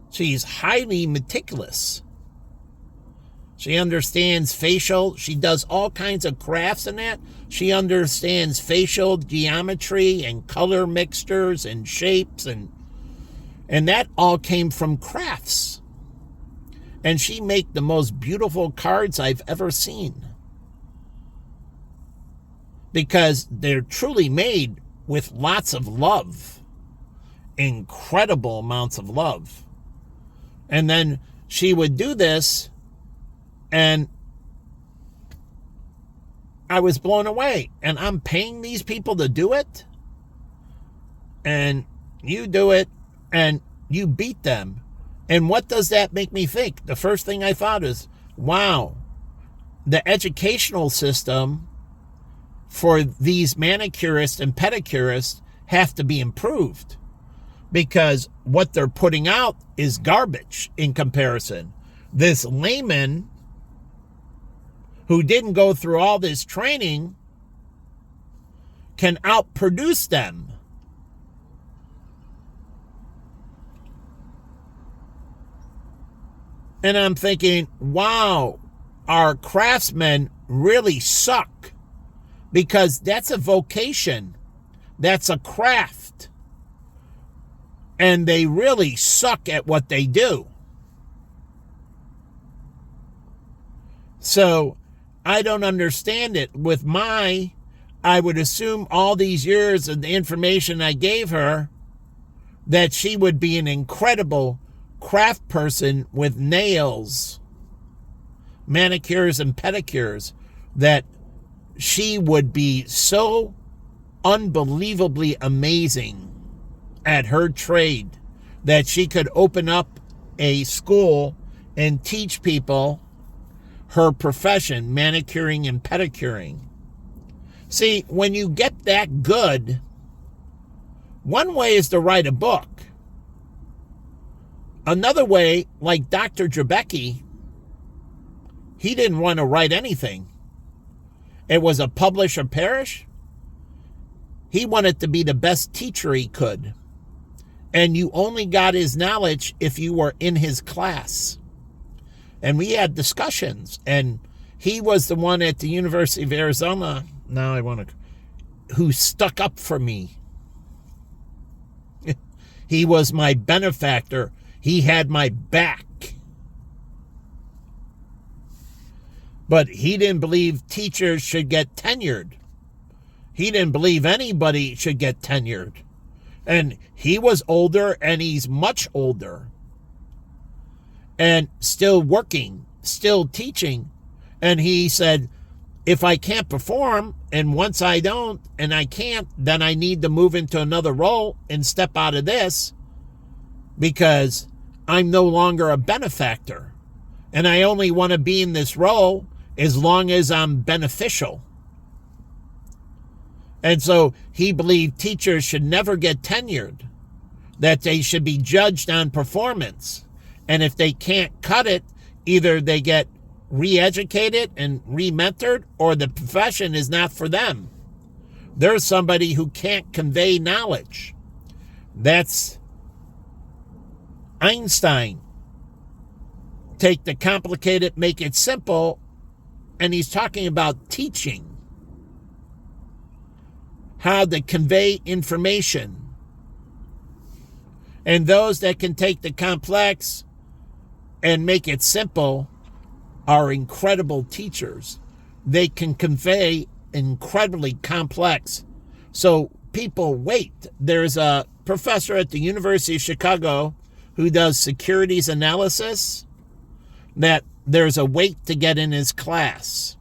Speaker 1: She's highly meticulous. She understands facial. She does all kinds of crafts in that. She understands facial geometry and color mixtures and shapes. And that all came from crafts. And she made the most beautiful cards I've ever seen. because they're truly made with lots of love, incredible amounts of love. And then she would do this, and I was blown away. And I'm paying these people to do it, and you do it, and you beat them. And what does that make me think? The first thing I thought is, wow, the educational system for these manicurists and pedicurists have to be improved, because what they're putting out is garbage in comparison. This layman who didn't go through all this training can outproduce them. And I'm thinking, wow, our craftsmen really suck, because that's a vocation. That's a craft. And they really suck at what they do. So I don't understand it. I would assume all these years of the information I gave her, that she would be an incredible craft person with nails, manicures and pedicures, that she would be so unbelievably amazing at her trade that she could open up a school and teach people her profession, manicuring and pedicuring. See, when you get that good, one way is to write a book. Another way, like Dr. Drebecki, he didn't want to write anything. It was a publish or perish. He wanted to be the best teacher he could. And you only got his knowledge if you were in his class. And we had discussions. And he was the one at the University of Arizona, who stuck up for me. He was my benefactor. He had my back. But he didn't believe teachers should get tenured. He didn't believe anybody should get tenured. And he was older, and he's much older. And still working, still teaching. And he said, if I can't perform, and once I don't, and I can't, then I need to move into another role and step out of this, because I'm no longer a benefactor. And I only want to be in this role as long as I'm beneficial. And so he believed teachers should never get tenured, that they should be judged on performance. And if they can't cut it, either they get re-educated and re-mentored, or the profession is not for them. There's somebody who can't convey knowledge. That's Einstein. Take the complicated, make it simple, and he's talking about teaching. How to convey information. And those that can take the complex and make it simple are incredible teachers. They can convey incredibly complex. So people wait. There's a professor at the University of Chicago who does securities analysis, that there's a wait to get in his class.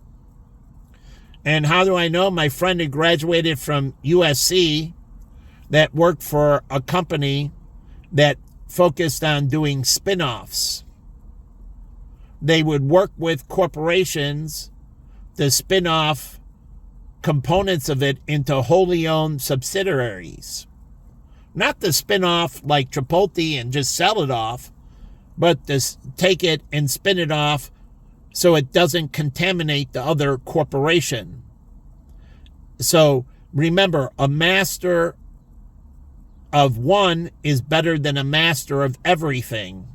Speaker 1: And how do I know? My friend had graduated from USC that worked for a company that focused on doing spin-offs. They would work with corporations to spin off components of it into wholly owned subsidiaries. Not to spin off like Chipotle and just sell it off, but to take it and spin it off so it doesn't contaminate the other corporation. So remember, a master of one is better than a master of everything.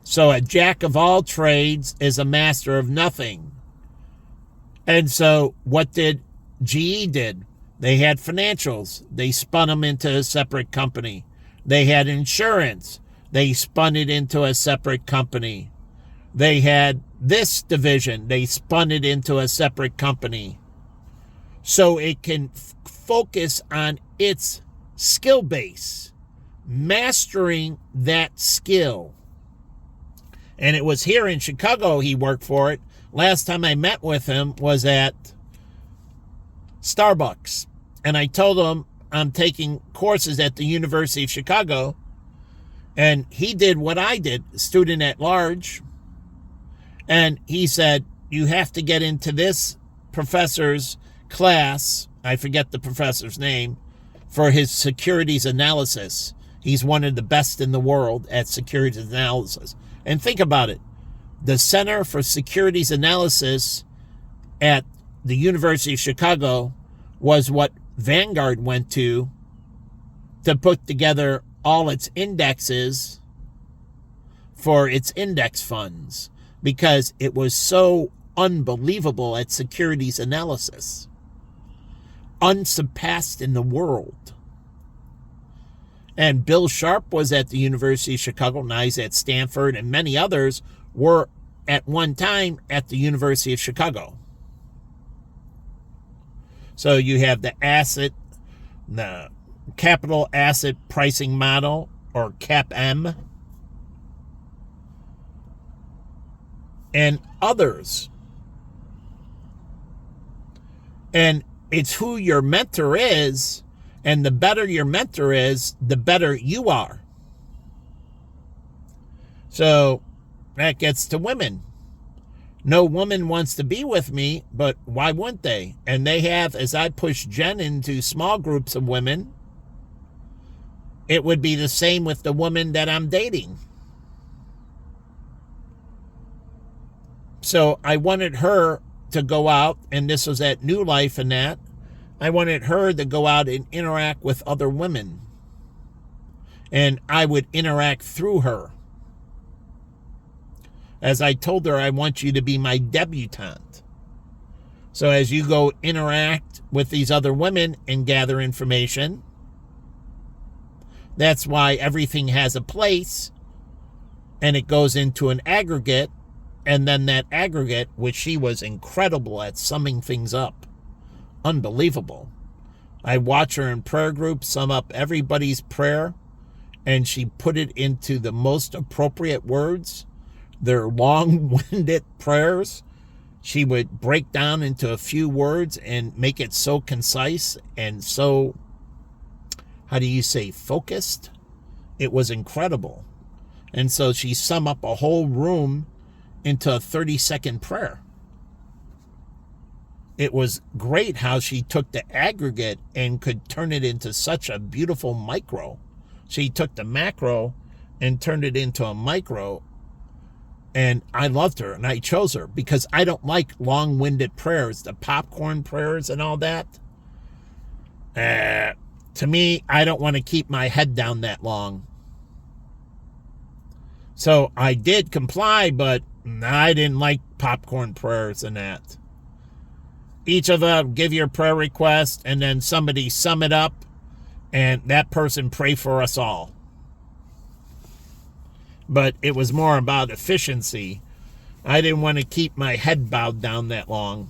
Speaker 1: So a jack of all trades is a master of nothing. And so what did GE did? They had financials. They spun them into a separate company. They had insurance. They spun it into a separate company. They had this division. They spun it into a separate company. so it can focus on its skill base, mastering that skill. And it was here in Chicago he worked for it. Last time I met with him was at Starbucks. And I told him I'm taking courses at the University of Chicago. And he did what I did, student at large. And he said, you have to get into this professor's class. I forget the professor's name, for his securities analysis. He's one of the best in the world at securities analysis. And think about it. The Center for Securities Analysis at the University of Chicago was what Vanguard went to put together all its indexes for its index funds, because it was so unbelievable at securities analysis. Unsurpassed in the world. And Bill Sharp was at the University of Chicago, now he's at Stanford, and many others were at one time at the University of Chicago. So you have the capital asset pricing model, or CAPM, and others. And it's who your mentor is, and the better your mentor is, the better you are. So that gets to women. No woman wants to be with me, but why wouldn't they? And they have, as I push Jen into small groups of women, it would be the same with the woman that I'm dating. So I wanted her to go out, and this was at New Life and that. I wanted her to go out and interact with other women. And I would interact through her. As I told her, I want you to be my debutante. So as you go interact with these other women and gather information, that's why everything has a place, and it goes into an aggregate, and then that aggregate, which she was incredible at summing things up. Unbelievable. I watch her in prayer group sum up everybody's prayer, and she put it into the most appropriate words. Their long-winded prayers, she would break down into a few words and make it so concise and so, focused. It was incredible. And so she summed up a whole room into a 30-second prayer. It was great how she took the aggregate and could turn it into such a beautiful micro. She took the macro and turned it into a micro. And I loved her, and I chose her because I don't like long-winded prayers, the popcorn prayers and all that. To me, I don't want to keep my head down that long. So I did comply, but I didn't like popcorn prayers and that. Each of them give your prayer request, and then somebody sum it up, and that person pray for us all. But it was more about efficiency. I didn't want to keep my head bowed down that long.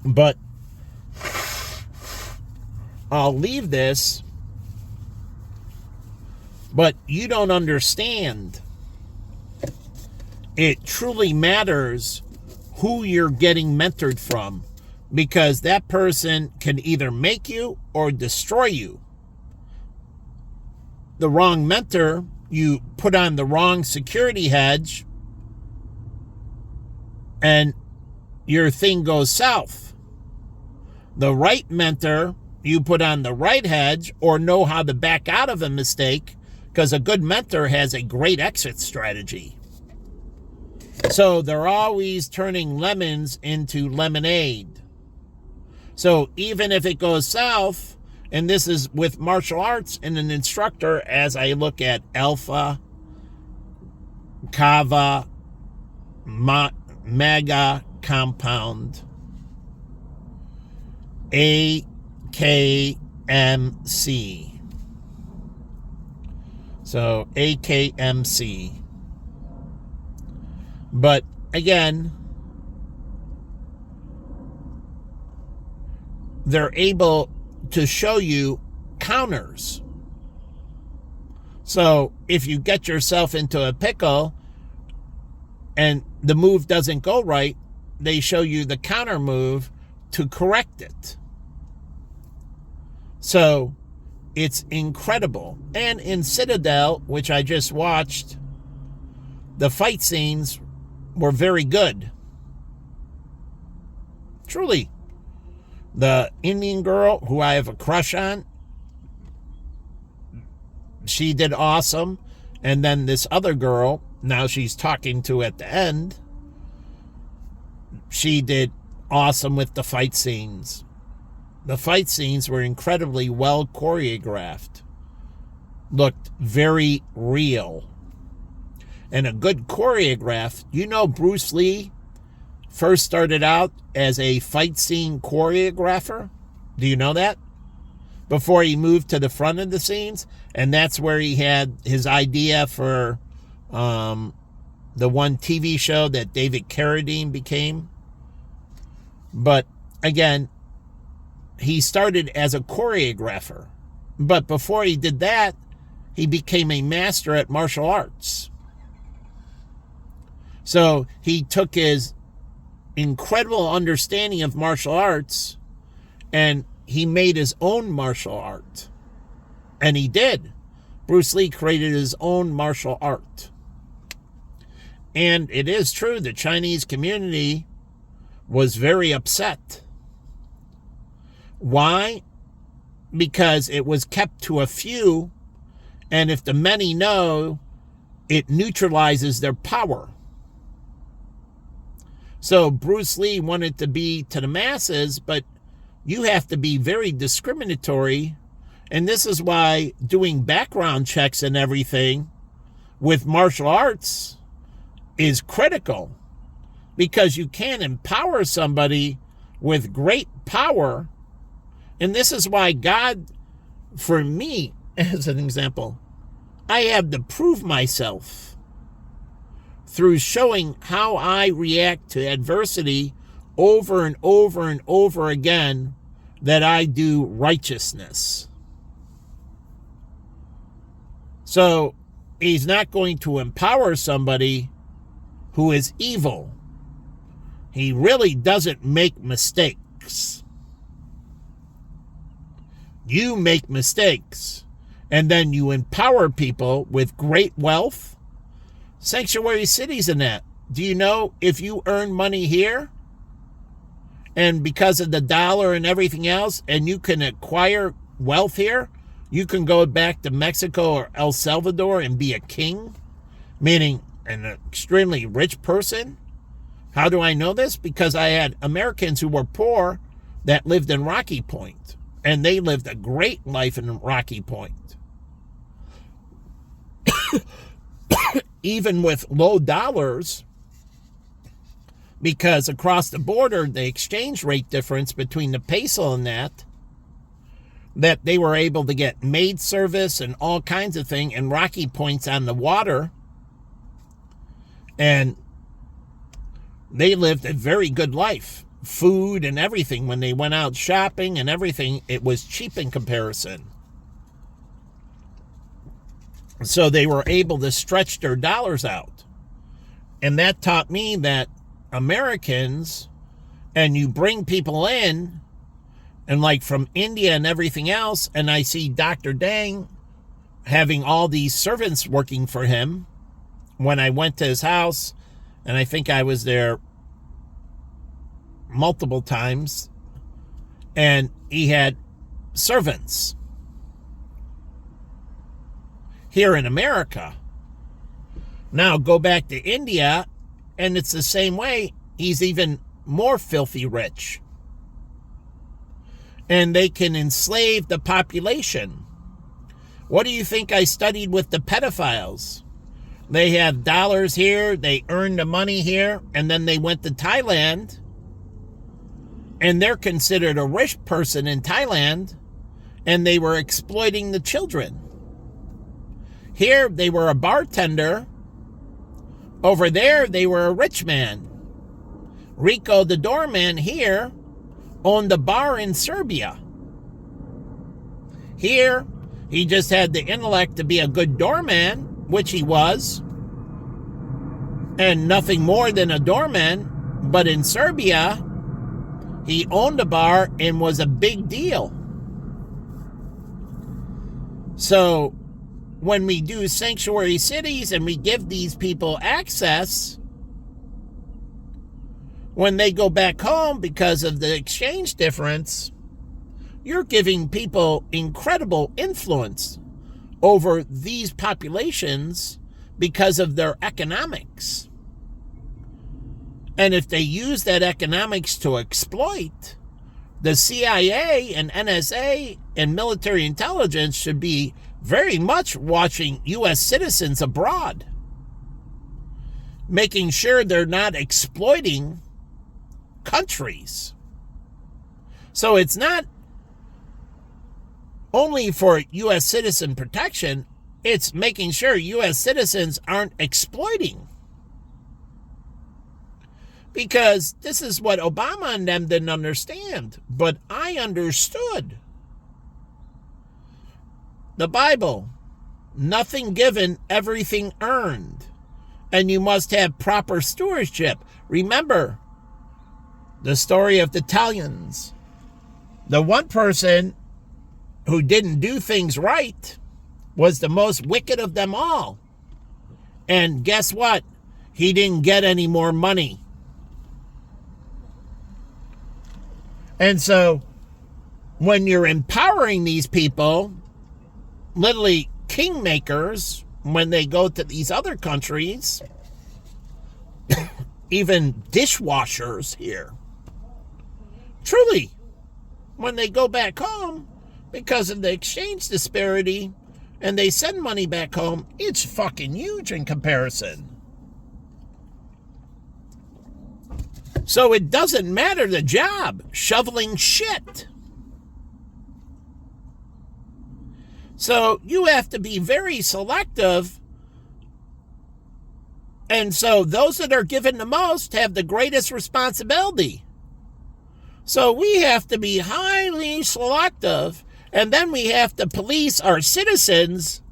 Speaker 1: But I'll leave this. But you don't understand. It truly matters who you're getting mentored from, because that person can either make you or destroy you. The wrong mentor, you put on the wrong security hedge, and your thing goes south. The right mentor, you put on the right hedge or know how to back out of a mistake, because a good mentor has a great exit strategy. So they're always turning lemons into lemonade. So even if it goes south, and this is with martial arts and an instructor, as I look at Alpha, Kava, Mega Compound, AKMC. So AKMC. But again, they're able to show you counters. So if you get yourself into a pickle and the move doesn't go right, they show you the counter move to correct it. So it's incredible. And in Citadel, which I just watched, the fight scenes were very good. Truly. The Indian girl who I have a crush on, she did awesome. And then this other girl, now she's talking to at the end, she did awesome with the fight scenes. The fight scenes were incredibly well choreographed. Looked very real. And a good choreograph, you know, Bruce Lee first started out as a fight scene choreographer. Do you know that? Before he moved to the front of the scenes. And that's where he had his idea for the one TV show that David Carradine became. But again, he started as a choreographer. But before he did that, he became a master at martial arts. So he took his incredible understanding of martial arts and he made his own martial art. And he did. Bruce Lee created his own martial art. And it is true, the Chinese community was very upset. Why? Because it was kept to a few, and if the many know, it neutralizes their power. So Bruce Lee wanted to be to the masses, but you have to be very discriminatory. And this is why doing background checks and everything with martial arts is critical. Because you can empower somebody with great power. And this is why God, for me, as an example, I have to prove myself through showing how I react to adversity over and over and over again, that I do righteousness. So he's not going to empower somebody who is evil. He really doesn't make mistakes. You make mistakes, and then you empower people with great wealth. Sanctuary cities in that. Do you know if you earn money here, and because of the dollar and everything else, and you can acquire wealth here, you can go back to Mexico or El Salvador and be a king, meaning an extremely rich person? How do I know this? Because I had Americans who were poor that lived in Rocky Point, and they lived a great life in Rocky Point. Even with low dollars, because across the border, the exchange rate difference between the peso and that they were able to get maid service and all kinds of things, and Rocky Point's on the water, and they lived a very good life. Food and everything, when they went out shopping and everything, it was cheap in comparison. So they were able to stretch their dollars out. And that taught me that Americans, and you bring people in, and like from India and everything else, and I see Dr. Dang having all these servants working for him. When I went to his house, and I think I was there multiple times, and he had servants here in America. Now go back to India, and it's the same way. He's even more filthy rich. And they can enslave the population. What do you think I studied with the pedophiles? They have dollars here, they earn the money here, and then they went to Thailand, and they're considered a rich person in Thailand, and they were exploiting the children. Here, they were a bartender. Over there, they were a rich man. Rico, the doorman here, owned a bar in Serbia. Here, he just had the intellect to be a good doorman, which he was, and nothing more than a doorman. But in Serbia, he owned a bar and was a big deal. So when we do sanctuary cities and we give these people access, when they go back home because of the exchange difference, you're giving people incredible influence over these populations because of their economics. And if they use that economics to exploit, the CIA and NSA and military intelligence should be very much watching U.S. citizens abroad, making sure they're not exploiting countries. So it's not only for U.S. citizen protection, it's making sure U.S. citizens aren't exploiting. Because this is what Obama and them didn't understand, but I understood. The Bible, nothing given, everything earned. And you must have proper stewardship. Remember the story of the Italians. The one person who didn't do things right was the most wicked of them all. And guess what? He didn't get any more money. And so when you're empowering these people, literally kingmakers, when they go to these other countries, even dishwashers here, truly, when they go back home, because of the exchange disparity, and they send money back home, it's fucking huge in comparison. So it doesn't matter the job, shoveling shit. So you have to be very selective. And so those that are given the most have the greatest responsibility. So we have to be highly selective, and then we have to police our citizens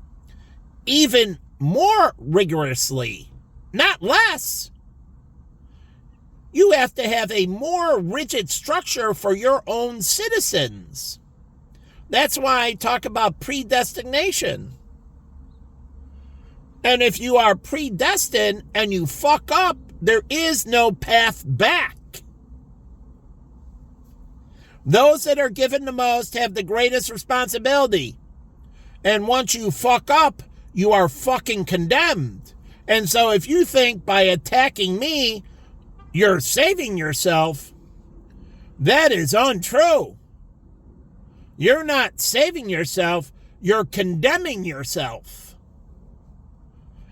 Speaker 1: even more rigorously, not less. You have to have a more rigid structure for your own citizens. That's why I talk about predestination. And if you are predestined and you fuck up, there is no path back. Those that are given the most have the greatest responsibility. And once you fuck up, you are fucking condemned. And so if you think by attacking me, you're saving yourself, that is untrue. You're not saving yourself, you're condemning yourself.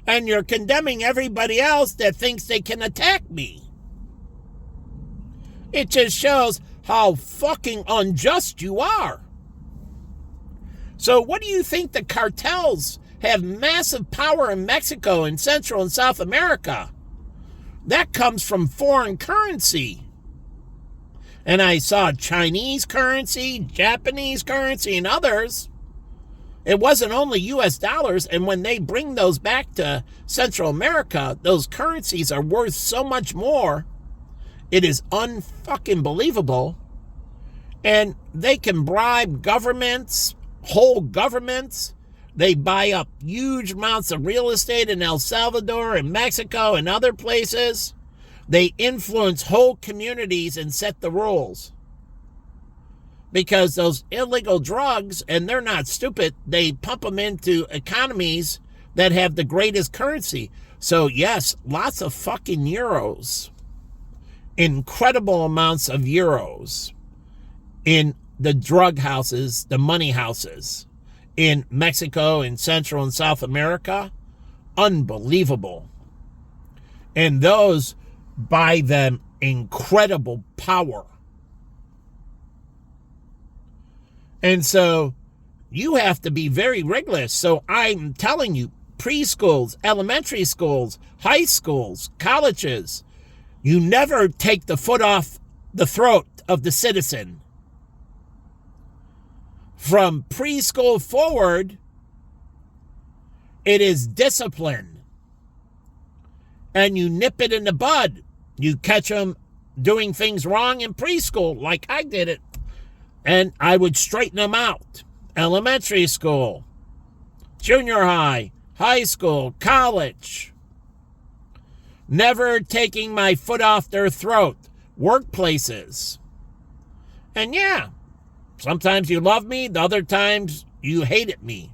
Speaker 1: And you're condemning everybody else that thinks they can attack me. It just shows how fucking unjust you are. So what do you think the cartels have massive power in Mexico and Central and South America? That comes from foreign currency. And I saw Chinese currency, Japanese currency, and others. It wasn't only US dollars, and when they bring those back to Central America, those currencies are worth so much more. It is unfucking believable. And they can bribe governments, whole governments. They buy up huge amounts of real estate in El Salvador and Mexico and other places. They influence whole communities and set the rules. Because those illegal drugs, and they're not stupid, they pump them into economies that have the greatest currency. So yes, lots of fucking euros. Incredible amounts of euros in the drug houses, the money houses. In Mexico and Central and South America, unbelievable. And those buy them incredible power. And so you have to be very rigorous. So I'm telling you, preschools, elementary schools, high schools, colleges, you never take the foot off the throat of the citizen. From preschool forward, it is discipline. And you nip it in the bud. You catch them doing things wrong in preschool, like I did it. And I would straighten them out. Elementary school, junior high, high school, college. Never taking my foot off their throat. Workplaces. And yeah, sometimes you love me, the other times you hated me.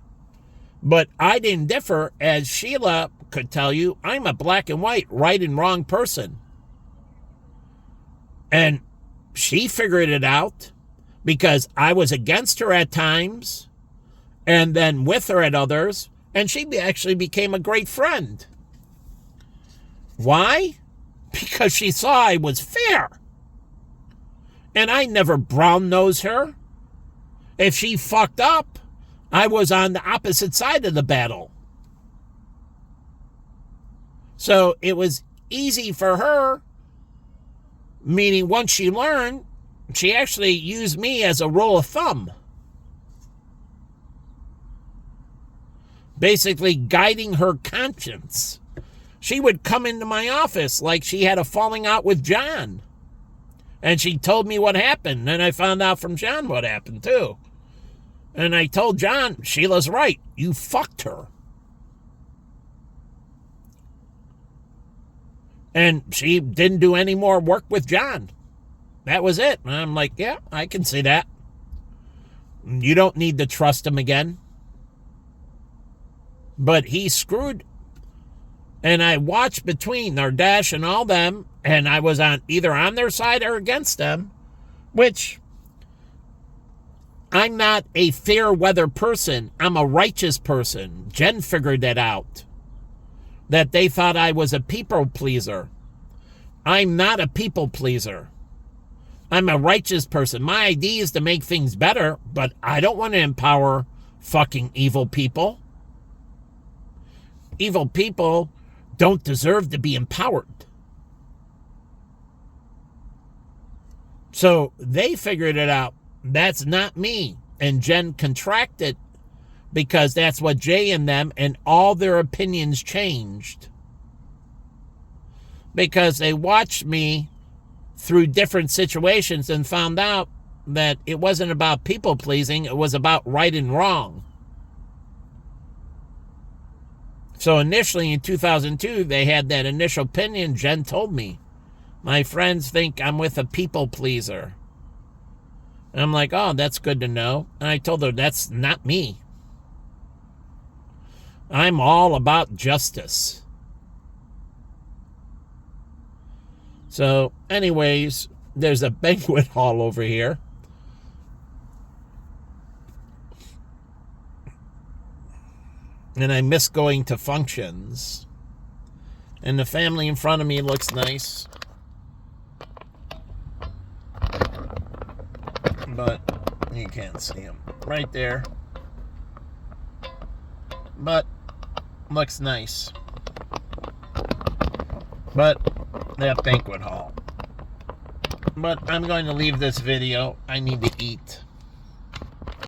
Speaker 1: But I didn't differ, as Sheila could tell you. I'm a black and white, right and wrong person. And she figured it out because I was against her at times and then with her at others, and she actually became a great friend. Why? Because she saw I was fair. And I never brown-nosed her. If she fucked up, I was on the opposite side of the battle. So it was easy for her, meaning once she learned, she actually used me as a rule of thumb. Basically guiding her conscience. She would come into my office like she had a falling out with John. And she told me what happened. And I found out from John what happened too. And I told John, Sheila's right. You fucked her. And she didn't do any more work with John. That was it. And I'm like, yeah, I can see that. You don't need to trust him again. But he screwed. And I watched between Nardash and all them, and I was on either on their side or against them, which I'm not a fair weather person. I'm a righteous person. Jen figured that out. That they thought I was a people pleaser. I'm not a people pleaser. I'm a righteous person. My idea is to make things better, but I don't want to empower fucking evil people. Evil people don't deserve to be empowered. So they figured it out. That's not me. And Jen contracted because that's what Jay and them and all their opinions changed. Because they watched me through different situations and found out that it wasn't about people pleasing, it was about right and wrong. So initially in 2002, they had that initial opinion. Jen told me, my friends think I'm with a people pleaser. And I'm like, oh, that's good to know. And I told her, that's not me. I'm all about justice. So anyways, there's a banquet hall over here. And I miss going to functions. And the family in front of me looks nice. But you can't see them. Right there. But looks nice. But that banquet hall. But I'm going to leave this video. I need to eat.